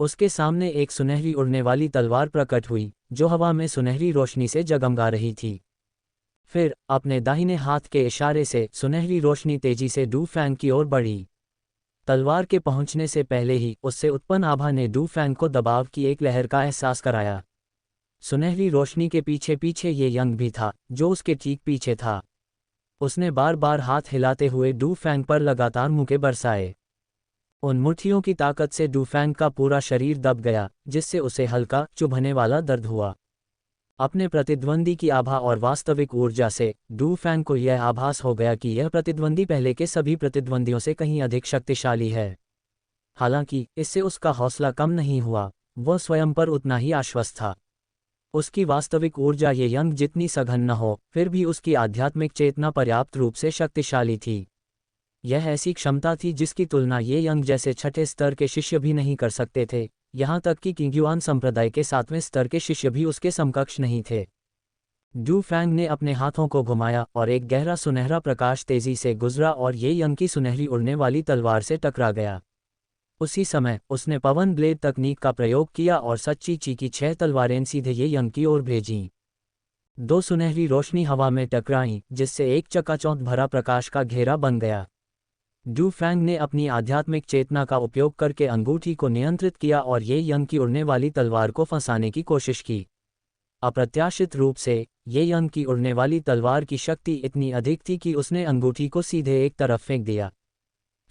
Speaker 1: उसके सामने एक सुनहरी उड़ने वाली तलवार प्रकट हुई, जो हवा में सुनहरी रोशनी से जगमगा रही थी। फिर अपने दाहिने हाथ के इशारे से सुनहरी रोशनी तेजी से डू फैंग की ओर बढ़ी। तलवार के पहुंचने से पहले ही उससे उत्पन्न आभा ने डू फैंग को दबाव की एक लहर का एहसास कराया। सुनहरी रोशनी के पीछे पीछे ये यंग भी था, जो उसके ठीक पीछे था। उसने बार बार हाथ हिलाते हुए डू फैंग पर लगातार मुक्के बरसाए। उन मुट्ठियों की ताकत से डू फैंग का पूरा शरीर दब गया, जिससे उसे हल्का चुभने वाला दर्द हुआ। अपने प्रतिद्वंदी की आभा और वास्तविक ऊर्जा से डू फैंग को यह आभास हो गया कि यह प्रतिद्वंदी पहले के सभी प्रतिद्वंदियों से कहीं अधिक शक्तिशाली है। हालांकि इससे उसका हौसला कम नहीं हुआ, वह स्वयं पर उतना ही आश्वस्त था। उसकी वास्तविक ऊर्जा ये यंग जितनी सघन न हो, फिर भी उसकी आध्यात्मिक चेतना पर्याप्त रूप से शक्तिशाली थी। यह ऐसी क्षमता थी जिसकी तुलना ये यंग जैसे छठे स्तर के शिष्य भी नहीं कर सकते थे, यहाँ तक कि किंग्युआन संप्रदाय के 7वें स्तर के शिष्य भी उसके समकक्ष नहीं थे। डू फैंग ने अपने हाथों को घुमाया और एक गहरा सुनहरा प्रकाश तेजी से गुजरा और ये यंग की सुनहरी उड़ने वाली तलवार से टकरा गया। उसी समय उसने पवन ब्लेड तकनीक का प्रयोग किया और सच्ची ची की 6 तलवारें सीधे ये यंग की ओर भेजीं। 2 सुनहरी रोशनी हवा में टकराईं, जिससे एक चकाचौंध भरा प्रकाश का घेरा बन गया। डू फैंग ने अपनी आध्यात्मिक चेतना का उपयोग करके अंगूठी को नियंत्रित किया और ये यंग की उड़ने वाली तलवार को फंसाने की कोशिश की। अप्रत्याशित रूप से ये यंग की उड़ने वाली तलवार की शक्ति इतनी अधिक थी कि उसने अंगूठी को सीधे एक तरफ फेंक दिया।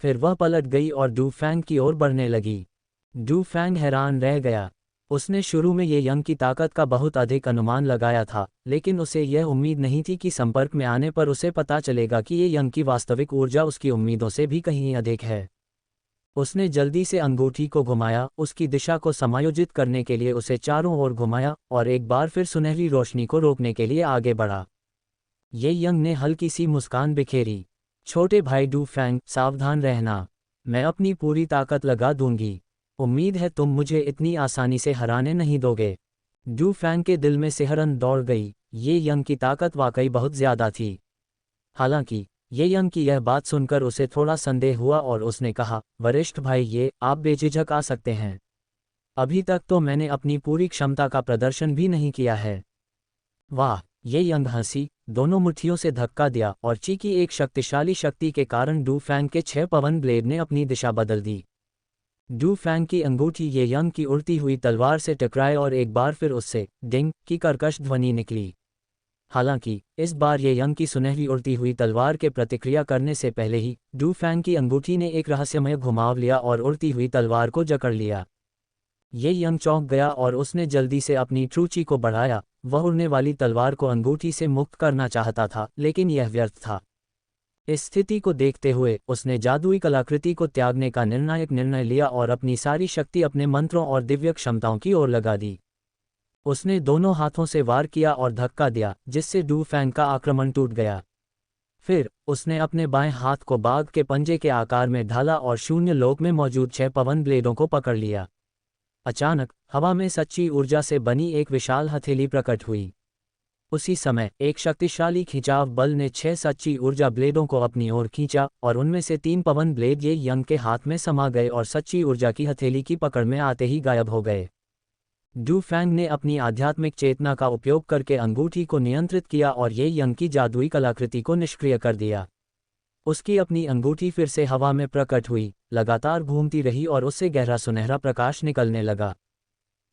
Speaker 1: फिर वह पलट गई और डू फैंग की ओर बढ़ने लगी। डू फैंग हैरान रह गया। उसने शुरू में ये यंग की ताकत का बहुत अधिक अनुमान लगाया था, लेकिन उसे यह उम्मीद नहीं थी कि संपर्क में आने पर उसे पता चलेगा कि ये यंग की वास्तविक ऊर्जा उसकी उम्मीदों से भी कहीं अधिक है। उसने जल्दी से अंगूठी को घुमाया, उसकी दिशा को समायोजित करने के लिए उसे चारों ओर घुमाया और एक बार फिर सुनहरी रोशनी को रोकने के लिए आगे बढ़ा। ये यंग ने हल्की सी मुस्कान बिखेरी। छोटे भाई डू फैंग, सावधान रहना, मैं अपनी पूरी ताकत लगा दूंगी। उम्मीद है तुम मुझे इतनी आसानी से हराने नहीं दोगे। डू फैंग के दिल में सिहरन दौड़ गई, ये यंग की ताकत वाकई बहुत ज्यादा थी। हालांकि ये यंग की यह बात सुनकर उसे थोड़ा संदेह हुआ और उसने कहा, वरिष्ठ भाई, ये आप बेझिझक आ सकते हैं। अभी तक तो मैंने अपनी पूरी क्षमता का प्रदर्शन भी नहीं किया है। वाह, ये यंग हंसी, दोनों मुट्ठियों से धक्का दिया और ची की एक शक्तिशाली शक्ति के कारण डू फैंग के 6 पवन ब्लेड ने अपनी दिशा बदल दी। डू फैंग की अंगूठी ये यंग की उड़ती हुई तलवार से टकराए और एक बार फिर उससे डिंग की कर्कश ध्वनि निकली। हालांकि इस बार ये यंग की सुनहरी उड़ती हुई तलवार के प्रतिक्रिया करने से पहले ही डू फैंग की अंगूठी ने एक रहस्यमय घुमाव लिया और उड़ती हुई तलवार को जकड़ लिया। ये यंग चौंक गया और उसने जल्दी से अपनी ट्रूची को बढ़ाया। वह उड़ने वाली तलवार को अंगूठी से मुक्त करना चाहता था, लेकिन यह व्यर्थ था। इस स्थिति को देखते हुए उसने जादुई कलाकृति को त्यागने का निर्णायक निर्णय लिया और अपनी सारी शक्ति अपने मंत्रों और दिव्य क्षमताओं की ओर लगा दी। उसने दोनों हाथों से वार किया और धक्का दिया, जिससे डू फैंग का आक्रमण टूट गया। फिर उसने अपने बाएं हाथ को बाघ के पंजे के आकार में ढाला और शून्य लोक में मौजूद 6 पवन ब्लेडों को पकड़ लिया। अचानक हवा में सच्ची ऊर्जा से बनी एक विशाल हथेली प्रकट हुई। उसी समय एक शक्तिशाली खिंचाव बल ने 6 सच्ची ऊर्जा ब्लेडों को अपनी ओर खींचा और उनमें से 3 पवन ब्लेड ये यंग के हाथ में समा गए और सच्ची ऊर्जा की हथेली की पकड़ में आते ही गायब हो गए। डू फैंग ने अपनी आध्यात्मिक चेतना का उपयोग करके अंगूठी को नियंत्रित किया और ये यंग की जादुई कलाकृति को निष्क्रिय कर दिया। उसकी अपनी अंगूठी फिर से हवा में प्रकट हुई, लगातार घूमती रही और उससे गहरा सुनहरा प्रकाश निकलने लगा।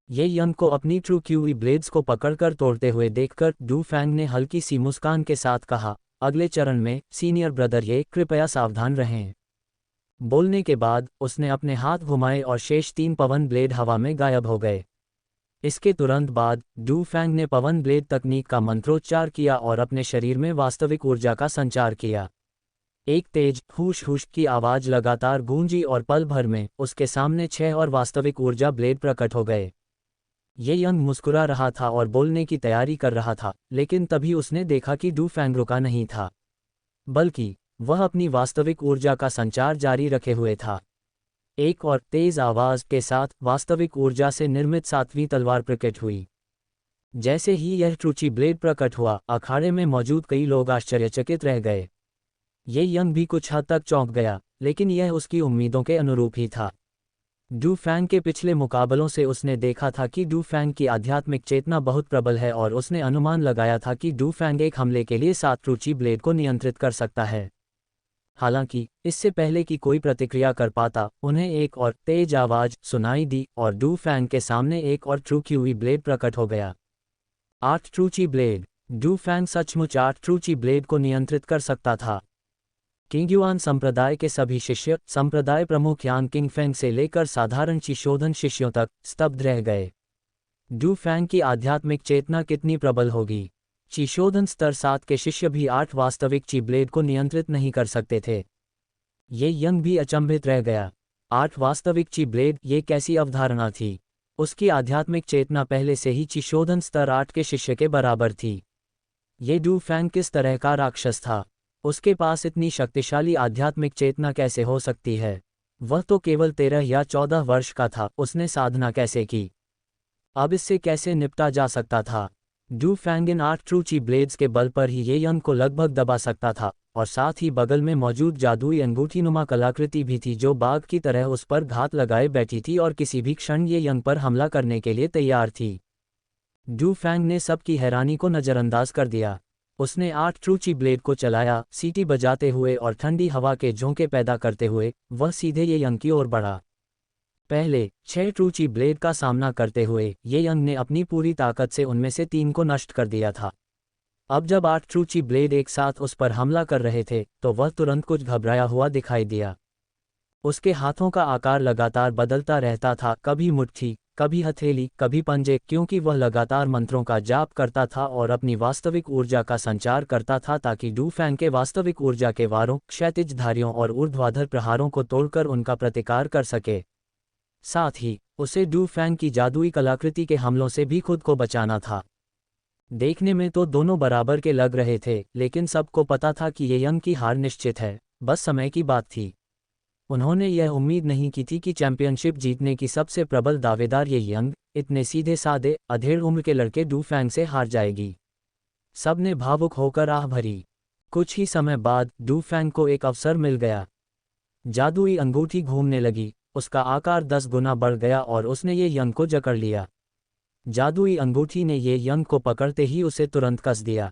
Speaker 1: ये यंग को अपनी ट्रू क्यूई ब्लेड्स को पकड़कर तोड़ते हुए देखकर डू फैंग ने हल्की सी मुस्कान के साथ कहा, अगले चरण में सीनियर ब्रदर ये कृपया सावधान रहें। बोलने के बाद उसने अपने हाथ घुमाए और शेष 3 पवन ब्लेड हवा में गायब हो गए। इसके तुरंत बाद डू फैंग ने पवन ब्लेड तकनीक का मंत्रोच्चार किया और अपने शरीर में वास्तविक ऊर्जा का संचार किया। एक तेज हुश हुश की आवाज लगातार गूंजी और पल भर में उसके सामने 6 और वास्तविक ऊर्जा ब्लेड प्रकट हो गए। ये यंग मुस्कुरा रहा था और बोलने की तैयारी कर रहा था, लेकिन तभी उसने देखा कि डू फैंग रुका नहीं था, बल्कि वह अपनी वास्तविक ऊर्जा का संचार जारी रखे हुए था। एक और तेज आवाज के साथ वास्तविक ऊर्जा से निर्मित 7वीं तलवार प्रकट हुई। जैसे ही यह ट्रूची ब्लेड प्रकट हुआ, अखाड़े में मौजूद कई लोग आश्चर्यचकित रह गए। ये यंग भी कुछ हद तक चौंक गया, लेकिन यह उसकी उम्मीदों के अनुरूप ही था। डू फैंग के पिछले मुकाबलों से उसने देखा था कि डू फैंग की आध्यात्मिक चेतना बहुत प्रबल है और उसने अनुमान लगाया था कि डू फैंग एक हमले के लिए 7 ट्रूची ब्लेड को नियंत्रित कर सकता है। हालांकि इससे पहले कि कोई प्रतिक्रिया कर पाता, उन्हें एक और तेज आवाज सुनाई दी और डू फैंग के सामने एक और ट्रू क्यूई ब्लेड प्रकट हो गया। 8 ट्रूची ब्लेड। डू फैंग सचमुच 8 ट्रूची ब्लेड को नियंत्रित कर सकता था। किंगयुआन संप्रदाय के सभी शिष्य, संप्रदाय प्रमुख यान किंगफेंग से लेकर साधारण चिशोधन शिष्यों तक स्तब्ध रह गए। डू फैंग की आध्यात्मिक चेतना कितनी प्रबल होगी। चिशोधन स्तर 7 के शिष्य भी 8 वास्तविक ची ब्लेड को नियंत्रित नहीं कर सकते थे। ये यंग भी अचंभित रह गया। 8 वास्तविक ची ब्लेड, ये कैसी अवधारणा थी। उसकी आध्यात्मिक चेतना पहले से ही चिशोधन स्तर 8 के शिष्य के बराबर थी। ये डू फैंग किस तरह का राक्षस था। उसके पास इतनी शक्तिशाली आध्यात्मिक चेतना कैसे हो सकती है। वह तो केवल 13 या 14 वर्ष का था। उसने साधना कैसे की। अब इससे कैसे निपटा जा सकता था। डू फैंग इन 8 ट्रूची ब्लेड्स के बल पर ही ये यंग को लगभग दबा सकता था, और साथ ही बगल में मौजूद जादुई अंगूठीनुमा कलाकृति भी थी जो बाघ की तरह उस पर घात लगाए बैठी थी और किसी भी क्षण ये यंग पर हमला करने के लिए तैयार थी। डू फैंग ने सबकी हैरानी को नज़रअंदाज कर दिया। उसने 8 ट्रूची ब्लेड को चलाया, सीटी बजाते हुए और ठंडी हवा के झोंके पैदा करते हुए वह सीधे ये यंग की ओर बढ़ा। पहले 6 ट्रूची ब्लेड का सामना करते हुए ये यंग ने अपनी पूरी ताकत से उनमें से 3 को नष्ट कर दिया था। अब जब 8 ट्रूची ब्लेड एक साथ उस पर हमला कर रहे थे, तो वह तुरंत कुछ घबराया हुआ दिखाई दिया। उसके हाथों का आकार लगातार बदलता रहता था, कभी मुट्ठी, कभी हथेली, कभी पंजे, क्योंकि वह लगातार मंत्रों का जाप करता था और अपनी वास्तविक ऊर्जा का संचार करता था ताकि डू फैंग के वास्तविक ऊर्जा के वारों, क्षैतिज धारियों और ऊर्ध्वाधर प्रहारों को तोड़कर उनका प्रतिकार कर सके। साथ ही उसे डू फैंग की जादुई कलाकृति के हमलों से भी खुद को बचाना था। देखने में तो दोनों बराबर के लग रहे थे, लेकिन सबको पता था कि ये यंग की हार निश्चित है, बस समय की बात थी। उन्होंने यह उम्मीद नहीं की थी कि चैंपियनशिप जीतने की सबसे प्रबल दावेदार ये यंग, इतने सीधे सादे, अधेड़ उम्र के लड़के डू फैंग से हार जाएगी। सब ने भावुक होकर आह भरी। कुछ ही समय बाद डू फैंग को एक अवसर मिल गया। जादुई अंगूठी घूमने लगी, उसका आकार 10 गुना बढ़ गया और उसने ये यंग को जकड़ लिया। जादुई अंगूठी ने ये यंग को पकड़ते ही उसे तुरंत कस दिया।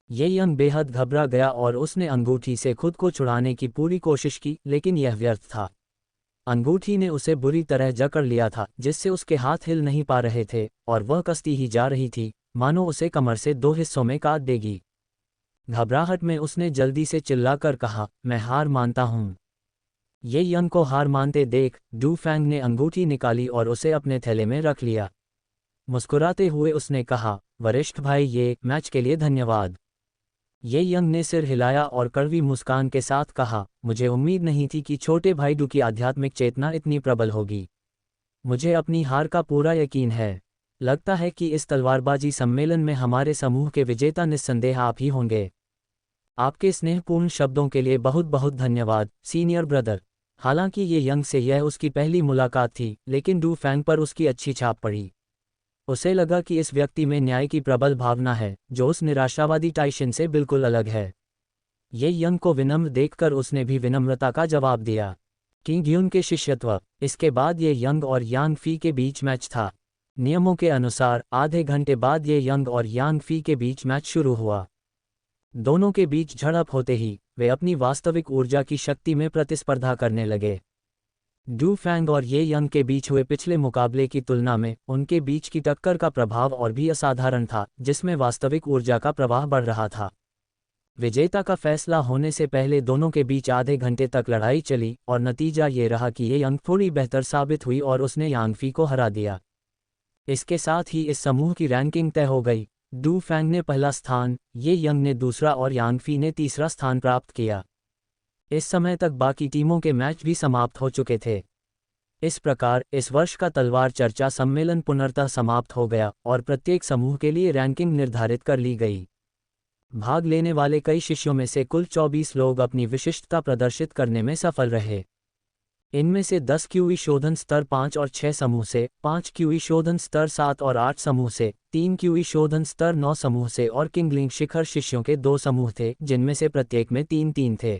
Speaker 1: ये यंग बेहद घबरा गया और उसने अंगूठी से खुद को छुड़ाने की पूरी कोशिश की, लेकिन यह व्यर्थ था। अंगूठी ने उसे बुरी तरह जकड़ लिया था, जिससे उसके हाथ हिल नहीं पा रहे थे और वह कसती ही जा रही थी, मानो उसे कमर से 2 हिस्सों में काट देगी। घबराहट में उसने जल्दी से चिल्लाकर कहा, मैं हार मानता हूँ। ये यंग को हार मानते देख डू फैंग ने अंगूठी निकाली और उसे अपने थैले में रख लिया। मुस्कुराते हुए उसने कहा, वरिष्ठ भाई, ये मैच के लिए धन्यवाद। ये यंग ने सिर हिलाया और कड़वी मुस्कान के साथ कहा, मुझे उम्मीद नहीं थी कि छोटे भाई डू की आध्यात्मिक चेतना इतनी प्रबल होगी। मुझे अपनी हार का पूरा यकीन है। लगता है कि इस तलवारबाजी सम्मेलन में हमारे समूह के विजेता निस्संदेह आप ही होंगे। आपके स्नेहपूर्ण शब्दों के लिए बहुत बहुत धन्यवाद, सीनियर ब्रदर। हालांकि ये यंग से यह उसकी पहली मुलाकात थी, लेकिन डू फैंग पर उसकी अच्छी छाप पड़ी। उसे लगा कि इस व्यक्ति में न्याय की प्रबल भावना है, जो उस निराशावादी टाइशन से बिल्कुल अलग है। ये यंग को विनम्र देखकर उसने भी विनम्रता का जवाब दिया। किंग ह्यून के शिष्यत्व। इसके बाद ये यंग और यांग फी के बीच मैच था। नियमों के अनुसार आधे घंटे बाद ये यंग और यांग फी के बीच मैच शुरू हुआ। दोनों के बीच झड़प होते ही वे अपनी वास्तविक ऊर्जा की शक्ति में प्रतिस्पर्धा करने लगे। डू फैंग और ये यंग के बीच हुए पिछले मुकाबले की तुलना में उनके बीच की टक्कर का प्रभाव और भी असाधारण था, जिसमें वास्तविक ऊर्जा का प्रवाह बढ़ रहा था। विजेता का फैसला होने से पहले दोनों के बीच आधे घंटे तक लड़ाई चली और नतीजा ये रहा कि ये यंग थोड़ी बेहतर साबित हुई और उसने यांगफी को हरा दिया। इसके साथ ही इस समूह की रैंकिंग तय हो गई। डू फैंग ने पहला स्थान, ये यंग ने दूसरा और यांगफी ने तीसरा स्थान प्राप्त किया। इस समय तक बाकी टीमों के मैच भी समाप्त हो चुके थे। इस प्रकार इस वर्ष का तलवार चर्चा सम्मेलन पुनर्तः समाप्त हो गया और प्रत्येक समूह के लिए रैंकिंग निर्धारित कर ली गई। भाग लेने वाले कई शिष्यों में से कुल 24 लोग अपनी विशिष्टता प्रदर्शित करने में सफल रहे। इनमें से 10 क्यूई शोधन स्तर 5 और 6 समूह से, 5 क्यूई शोधन स्तर 7 और 8 समूह से, 3 क्यूई शोधन स्तर 9 समूह से और किंगलिंग शिखर शिष्यों के 2 समूह थे, जिनमें से प्रत्येक में 3-3 थे।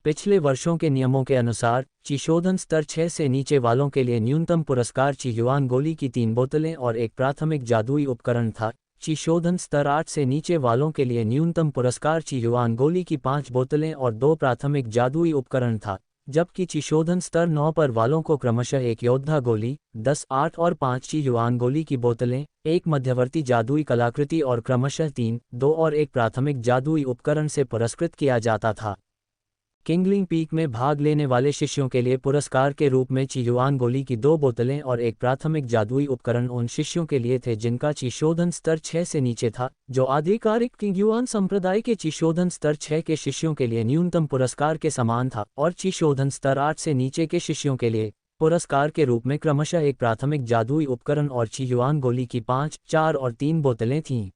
Speaker 1: पिछले वर्षों के नियमों के अनुसार ची शोधन स्तर 6 से नीचे वालों के लिए न्यूनतम पुरस्कार ची युआन गोली की 3 बोतलें और एक प्राथमिक जादुई उपकरण था। ची शोधन स्तर 8 से नीचे वालों के लिए न्यूनतम पुरस्कार ची युआन गोली की 5 बोतलें और 2 प्राथमिक जादुई उपकरण था, जबकि ची शोधन स्तर 9 पर वालों को क्रमशः एक योद्धा गोली, 10, 8 और 5 ची युआन गोली की बोतलें, एक मध्यवर्ती जादुई कलाकृति और क्रमशः 3, 2 और एक प्राथमिक जादुई उपकरण से पुरस्कृत किया जाता था। किंगलिंग पीक में भाग लेने वाले शिष्यों के लिए पुरस्कार के रूप में ची युआन गोली की 2 बोतलें और एक प्राथमिक जादुई उपकरण उन शिष्यों के लिए थे जिनका ची शोधन स्तर 6 से नीचे था, जो आधिकारिक किंग युआन संप्रदाय के ची शोधन स्तर 6 के शिष्यों के लिए न्यूनतम पुरस्कार के समान था, और ची शोधन स्तर 8 से नीचे के शिष्यों के लिए पुरस्कार के रूप में क्रमशः एक प्राथमिक जादुई उपकरण और ची युआन गोली की 5, 4 और 3 बोतलें थीं।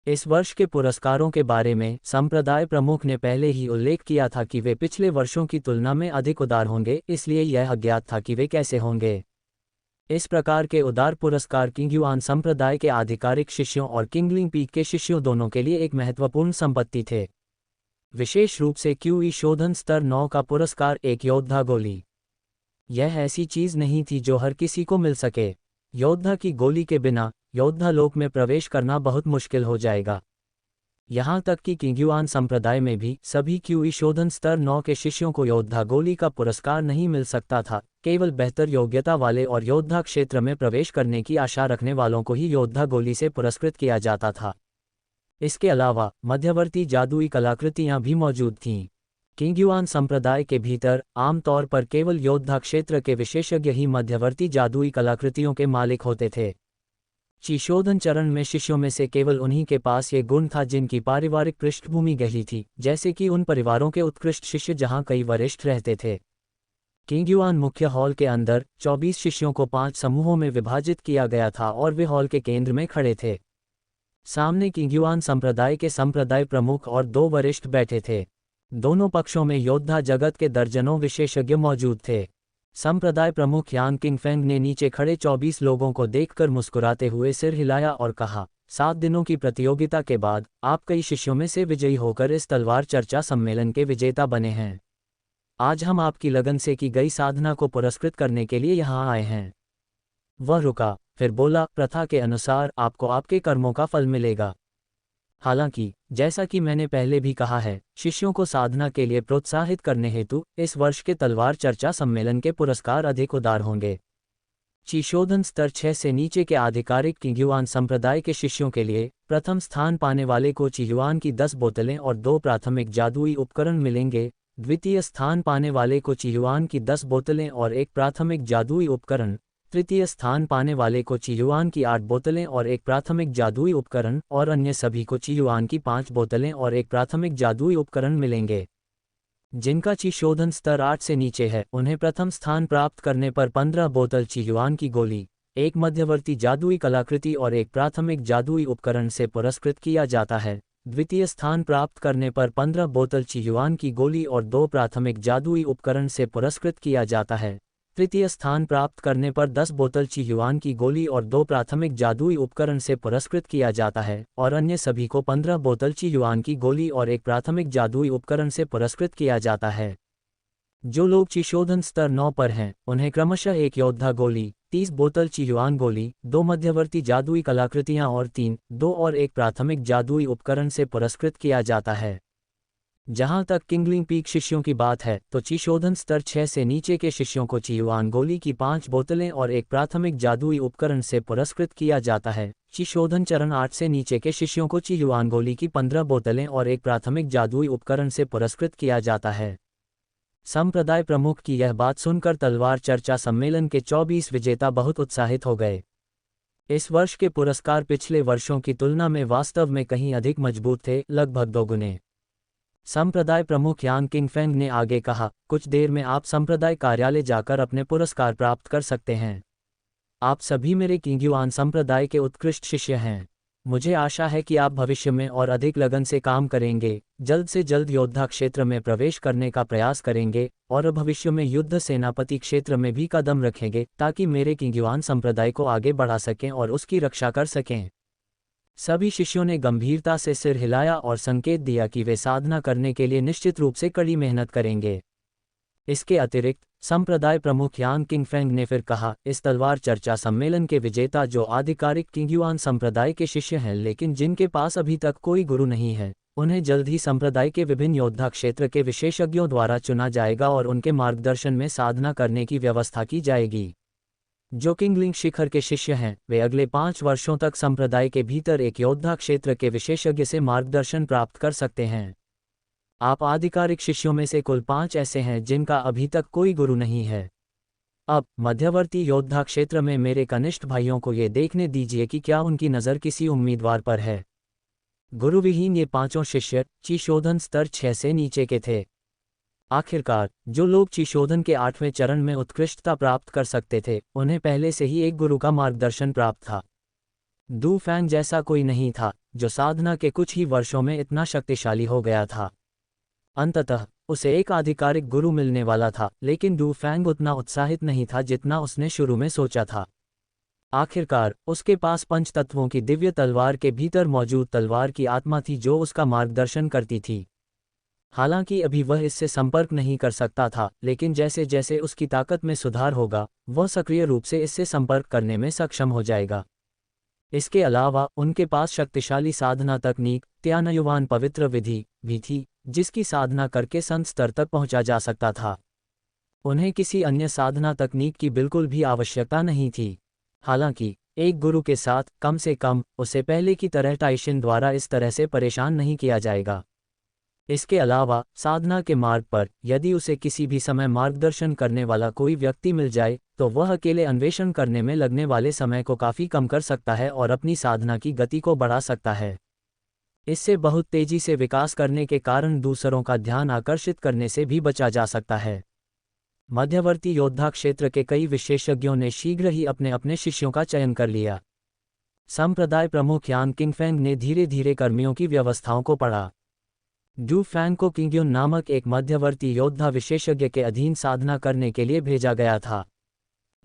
Speaker 1: इस वर्ष के पुरस्कारों के बारे में संप्रदाय प्रमुख ने पहले ही उल्लेख किया था कि वे पिछले वर्षों की तुलना में अधिक उदार होंगे, इसलिए यह अज्ञात था कि वे कैसे होंगे। इस प्रकार के उदार पुरस्कार किंग युआन संप्रदाय के आधिकारिक शिष्यों और किंगलिंग पीक के शिष्यों दोनों के लिए एक महत्वपूर्ण संपत्ति थे। विशेष रूप से क्यूई शोधन स्तर 9 का पुरस्कार एक योद्धा गोली। यह ऐसी चीज नहीं थी जो हर किसी को मिल सके। योद्धा की गोली के बिना योद्धा लोक में प्रवेश करना बहुत मुश्किल हो जाएगा। यहाँ तक कि किंग युआन संप्रदाय में भी सभी क्यूई शोधन स्तर 9 के शिष्यों को योद्धा गोली का पुरस्कार नहीं मिल सकता था। केवल बेहतर योग्यता वाले और योद्धा क्षेत्र में प्रवेश करने की आशा रखने वालों को ही योद्धा गोली से पुरस्कृत किया जाता था। इसके अलावा मध्यवर्ती जादुई कलाकृतियाँ भी मौजूद थीं। किंग युआन संप्रदाय के भीतर आमतौर पर केवल योद्धा क्षेत्र के विशेषज्ञ ही मध्यवर्ती जादुई कलाकृतियों के मालिक होते थे। ची शोधन चरण में शिष्यों में से केवल उन्हीं के पास ये गुण था जिनकी पारिवारिक पृष्ठभूमि गहरी थी, जैसे कि उन परिवारों के उत्कृष्ट शिष्य जहां कई वरिष्ठ रहते थे। किंग युआन मुख्य हॉल के अंदर 24 शिष्यों को 5 समूहों में विभाजित किया गया था और वे हॉल के केंद्र में खड़े थे। सामने किंग युआन संप्रदाय के संप्रदाय प्रमुख और 2 वरिष्ठ बैठे थे। दोनों पक्षों में योद्धा जगत के दर्जनों विशेषज्ञ मौजूद थे। संप्रदाय प्रमुख यांग किंगफेंग ने नीचे खड़े 24 लोगों को देखकर मुस्कुराते हुए सिर हिलाया और कहा, 7 दिनों की प्रतियोगिता के बाद आप कई शिष्यों में से विजयी होकर इस तलवार चर्चा सम्मेलन के विजेता बने हैं। आज हम आपकी लगन से की गई साधना को पुरस्कृत करने के लिए यहाँ आए हैं। वह रुका, फिर बोला, प्रथा के अनुसार आपको आपके कर्मों का फल मिलेगा। हालांकि जैसा कि मैंने पहले भी कहा है, शिष्यों को साधना के लिए प्रोत्साहित करने हेतु इस वर्ष के तलवार चर्चा सम्मेलन के पुरस्कार अधिक उदार होंगे। ची शोधन स्तर 6 से नीचे के आधिकारिक किंग युआन संप्रदाय के शिष्यों के लिए प्रथम स्थान पाने वाले को ची युआन की 10 बोतलें और 2 प्राथमिक जादुई उपकरण मिलेंगे। द्वितीय स्थान पाने वाले को ची युआन की 10 बोतलें और एक प्राथमिक जादुई उपकरण, तृतीय स्थान पाने वाले को ची युआन की 8 बोतलें और एक प्राथमिक जादुई उपकरण, और अन्य सभी को ची युआन की 5 बोतलें और एक प्राथमिक जादुई उपकरण मिलेंगे। जिनका ची शोधन स्तर 8 से नीचे है, उन्हें प्रथम स्थान प्राप्त करने पर 15 बोतल ची युआन की गोली, एक मध्यवर्ती जादुई कलाकृति और एक प्राथमिक जादुई उपकरण से पुरस्कृत किया जाता है। द्वितीय स्थान प्राप्त करने पर 15 बोतल ची युआन की गोली और 2 प्राथमिक जादुई उपकरण से पुरस्कृत किया जाता है। तृतीय स्थान प्राप्त करने पर 10 बोतल ची युआन की गोली और 2 प्राथमिक जादुई उपकरण से पुरस्कृत किया जाता है, और अन्य सभी को 15 बोतल ची युआन की गोली और एक प्राथमिक जादुई उपकरण से पुरस्कृत किया जाता है। जो लोग ची शोधन स्तर 9 पर हैं, उन्हें क्रमशः एक योद्धा गोली, 30 बोतल ची युआन गोली, 2 मध्यवर्ती जादुई कलाकृतियां और 3, 2 और 1 प्राथमिक जादुई उपकरण से पुरस्कृत किया जाता है। जहां तक किंगलिंग पीक शिष्यों की बात है, तो ची शोधन स्तर 6 से नीचे के शिष्यों को ची युआन गोली की 5 बोतलें और एक प्राथमिक जादुई उपकरण से पुरस्कृत किया जाता है। ची शोधन चरण 8 से नीचे के शिष्यों को ची युआन गोली की 15 बोतलें और एक प्राथमिक जादुई उपकरण से पुरस्कृत किया जाता है। संप्रदाय प्रमुख की यह बात सुनकर तलवार चर्चा सम्मेलन के 24 विजेता बहुत उत्साहित हो गए। इस वर्ष के पुरस्कार पिछले वर्षों की तुलना में वास्तव में कहीं अधिक मजबूत थे, लगभग दोगुने। संप्रदाय प्रमुख यांग किंगफेंग ने आगे कहा, कुछ देर में आप संप्रदाय कार्यालय जाकर अपने पुरस्कार प्राप्त कर सकते हैं। आप सभी मेरे किंग्युआन संप्रदाय के उत्कृष्ट शिष्य हैं। मुझे आशा है कि आप भविष्य में और अधिक लगन से काम करेंगे, जल्द से जल्द योद्धा क्षेत्र में प्रवेश करने का प्रयास करेंगे और भविष्य में युद्ध सेनापति क्षेत्र में भी कदम रखेंगे, ताकि मेरे किंग्युआन संप्रदाय को आगे बढ़ा सकें और उसकी रक्षा कर सकें। सभी शिष्यों ने गंभीरता से सिर हिलाया और संकेत दिया कि वे साधना करने के लिए निश्चित रूप से कड़ी मेहनत करेंगे। इसके अतिरिक्त संप्रदाय प्रमुख यांग किंगफेंग ने फिर कहा, इस तलवार चर्चा सम्मेलन के विजेता जो आधिकारिक किंग्युआन संप्रदाय के शिष्य हैं लेकिन जिनके पास अभी तक कोई गुरु नहीं है, उन्हें जल्द ही संप्रदाय के विभिन्न योद्धा क्षेत्र के विशेषज्ञों द्वारा चुना जाएगा और उनके मार्गदर्शन में साधना करने की व्यवस्था की जाएगी। जो किंगलिंग शिखर के शिष्य हैं, वे अगले 5 वर्षों तक संप्रदाय के भीतर एक योद्धा क्षेत्र के विशेषज्ञ से मार्गदर्शन प्राप्त कर सकते हैं। आप आधिकारिक शिष्यों में से कुल 5 ऐसे हैं जिनका अभी तक कोई गुरु नहीं है। अब मध्यवर्ती योद्धा क्षेत्र में मेरे कनिष्ठ भाइयों को ये देखने दीजिए कि क्या उनकी नज़र किसी उम्मीदवार पर है। गुरुविहीन ये 5 शिष्य ची शोधन स्तर 6 से नीचे के थे। आखिरकार जो लोग ची शोधन के 8वें चरण में उत्कृष्टता प्राप्त कर सकते थे, उन्हें पहले से ही एक गुरु का मार्गदर्शन प्राप्त था। डू फैंग जैसा कोई नहीं था जो साधना के कुछ ही वर्षों में इतना शक्तिशाली हो गया था। अंततः उसे एक आधिकारिक गुरु मिलने वाला था, लेकिन डू फैंग उतना उत्साहित नहीं था जितना उसने शुरू में सोचा था। आखिरकार उसके पास पंचतत्वों की दिव्य तलवार के भीतर मौजूद तलवार की आत्मा थी जो उसका मार्गदर्शन करती थी। हालांकि अभी वह इससे संपर्क नहीं कर सकता था, लेकिन जैसे जैसे उसकी ताकत में सुधार होगा, वह सक्रिय रूप से इससे संपर्क करने में सक्षम हो जाएगा। इसके अलावा उनके पास शक्तिशाली साधना तकनीक त्यानयुवान पवित्र विधि भी थी, जिसकी साधना करके संत स्तर तक पहुंचा जा सकता था। उन्हें किसी अन्य साधना तकनीक की बिल्कुल भी आवश्यकता नहीं थी। हालांकि एक गुरु के साथ कम से कम उसे पहले की तरह टाइशिन द्वारा इस तरह से परेशान नहीं किया जाएगा। इसके अलावा साधना के मार्ग पर यदि उसे किसी भी समय मार्गदर्शन करने वाला कोई व्यक्ति मिल जाए, तो वह अकेले अन्वेषण करने में लगने वाले समय को काफ़ी कम कर सकता है और अपनी साधना की गति को बढ़ा सकता है। इससे बहुत तेजी से विकास करने के कारण दूसरों का ध्यान आकर्षित करने से भी बचा जा सकता है। मध्यवर्ती योद्धा क्षेत्र के कई विशेषज्ञों ने शीघ्र ही अपने अपने शिष्यों का चयन कर लिया। संप्रदाय प्रमुख यांग किंगफेंग ने धीरे धीरे कर्मियों की व्यवस्थाओं को पढ़ा। डू फैंग को किंग्युन नामक एक मध्यवर्ती योद्धा विशेषज्ञ के अधीन साधना करने के लिए भेजा गया था।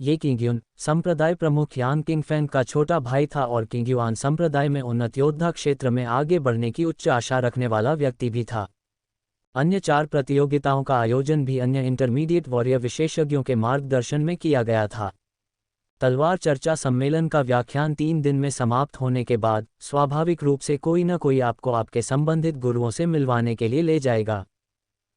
Speaker 1: ये किंग्युन संप्रदाय प्रमुख यांग किंगफेंग का छोटा भाई था और किंग्युआन संप्रदाय में उन्नत योद्धा क्षेत्र में आगे बढ़ने की उच्च आशा रखने वाला व्यक्ति भी था। अन्य 4 प्रतियोगिताओं का आयोजन भी अन्य इंटरमीडिएट वॉरियर विशेषज्ञों के मार्गदर्शन में किया गया था। तलवार चर्चा सम्मेलन का व्याख्यान 3 दिन में समाप्त होने के बाद स्वाभाविक रूप से कोई न कोई आपको आपके संबंधित गुरुओं से मिलवाने के लिए ले जाएगा।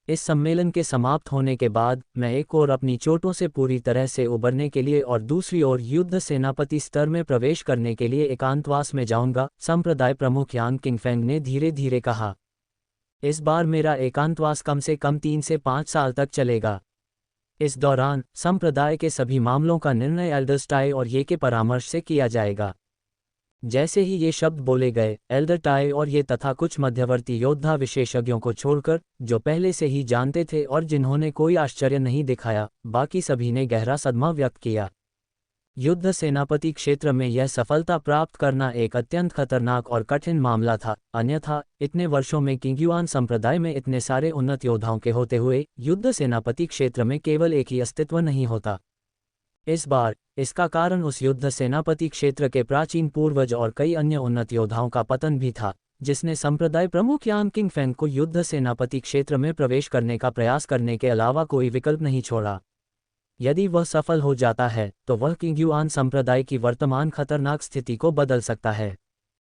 Speaker 1: इस सम्मेलन के समाप्त होने के बाद मैं एक ओर अपनी चोटों से पूरी तरह से उबरने के लिए और दूसरी ओर युद्ध सेनापति स्तर में प्रवेश करने के लिए एकांतवास में जाऊंगा, संप्रदाय प्रमुख यांग किंगफेंग ने धीरे धीरे कहा। इस बार मेरा एकांतवास कम से कम 3 से 5 साल तक चलेगा। इस दौरान संप्रदाय के सभी मामलों का निर्णय एल्डर टाई और ये के परामर्श से किया जाएगा। जैसे ही ये शब्द बोले गए, एल्डर टाई और ये तथा कुछ मध्यवर्ती योद्धा विशेषज्ञों को छोड़कर, जो पहले से ही जानते थे और जिन्होंने कोई आश्चर्य नहीं दिखाया, बाकी सभी ने गहरा सदमा व्यक्त किया। युद्ध सेनापति क्षेत्र में यह सफलता प्राप्त करना एक अत्यंत खतरनाक और कठिन मामला था, अन्यथा इतने वर्षों में किंग्युआन संप्रदाय में इतने सारे उन्नत योद्धाओं के होते हुए युद्ध सेनापति क्षेत्र में केवल एक ही अस्तित्व नहीं होता। इस बार इसका कारण उस युद्ध सेनापति क्षेत्र के प्राचीन पूर्वज और कई अन्य उन्नत योद्धाओं का पतन भी था, जिसने संप्रदाय प्रमुख यान किंग फेंग को युद्ध सेनापति क्षेत्र में प्रवेश करने का प्रयास करने के अलावा कोई विकल्प नहीं छोड़ा। यदि वह सफल हो जाता है तो वह किंग युआन संप्रदाय की वर्तमान खतरनाक स्थिति को बदल सकता है।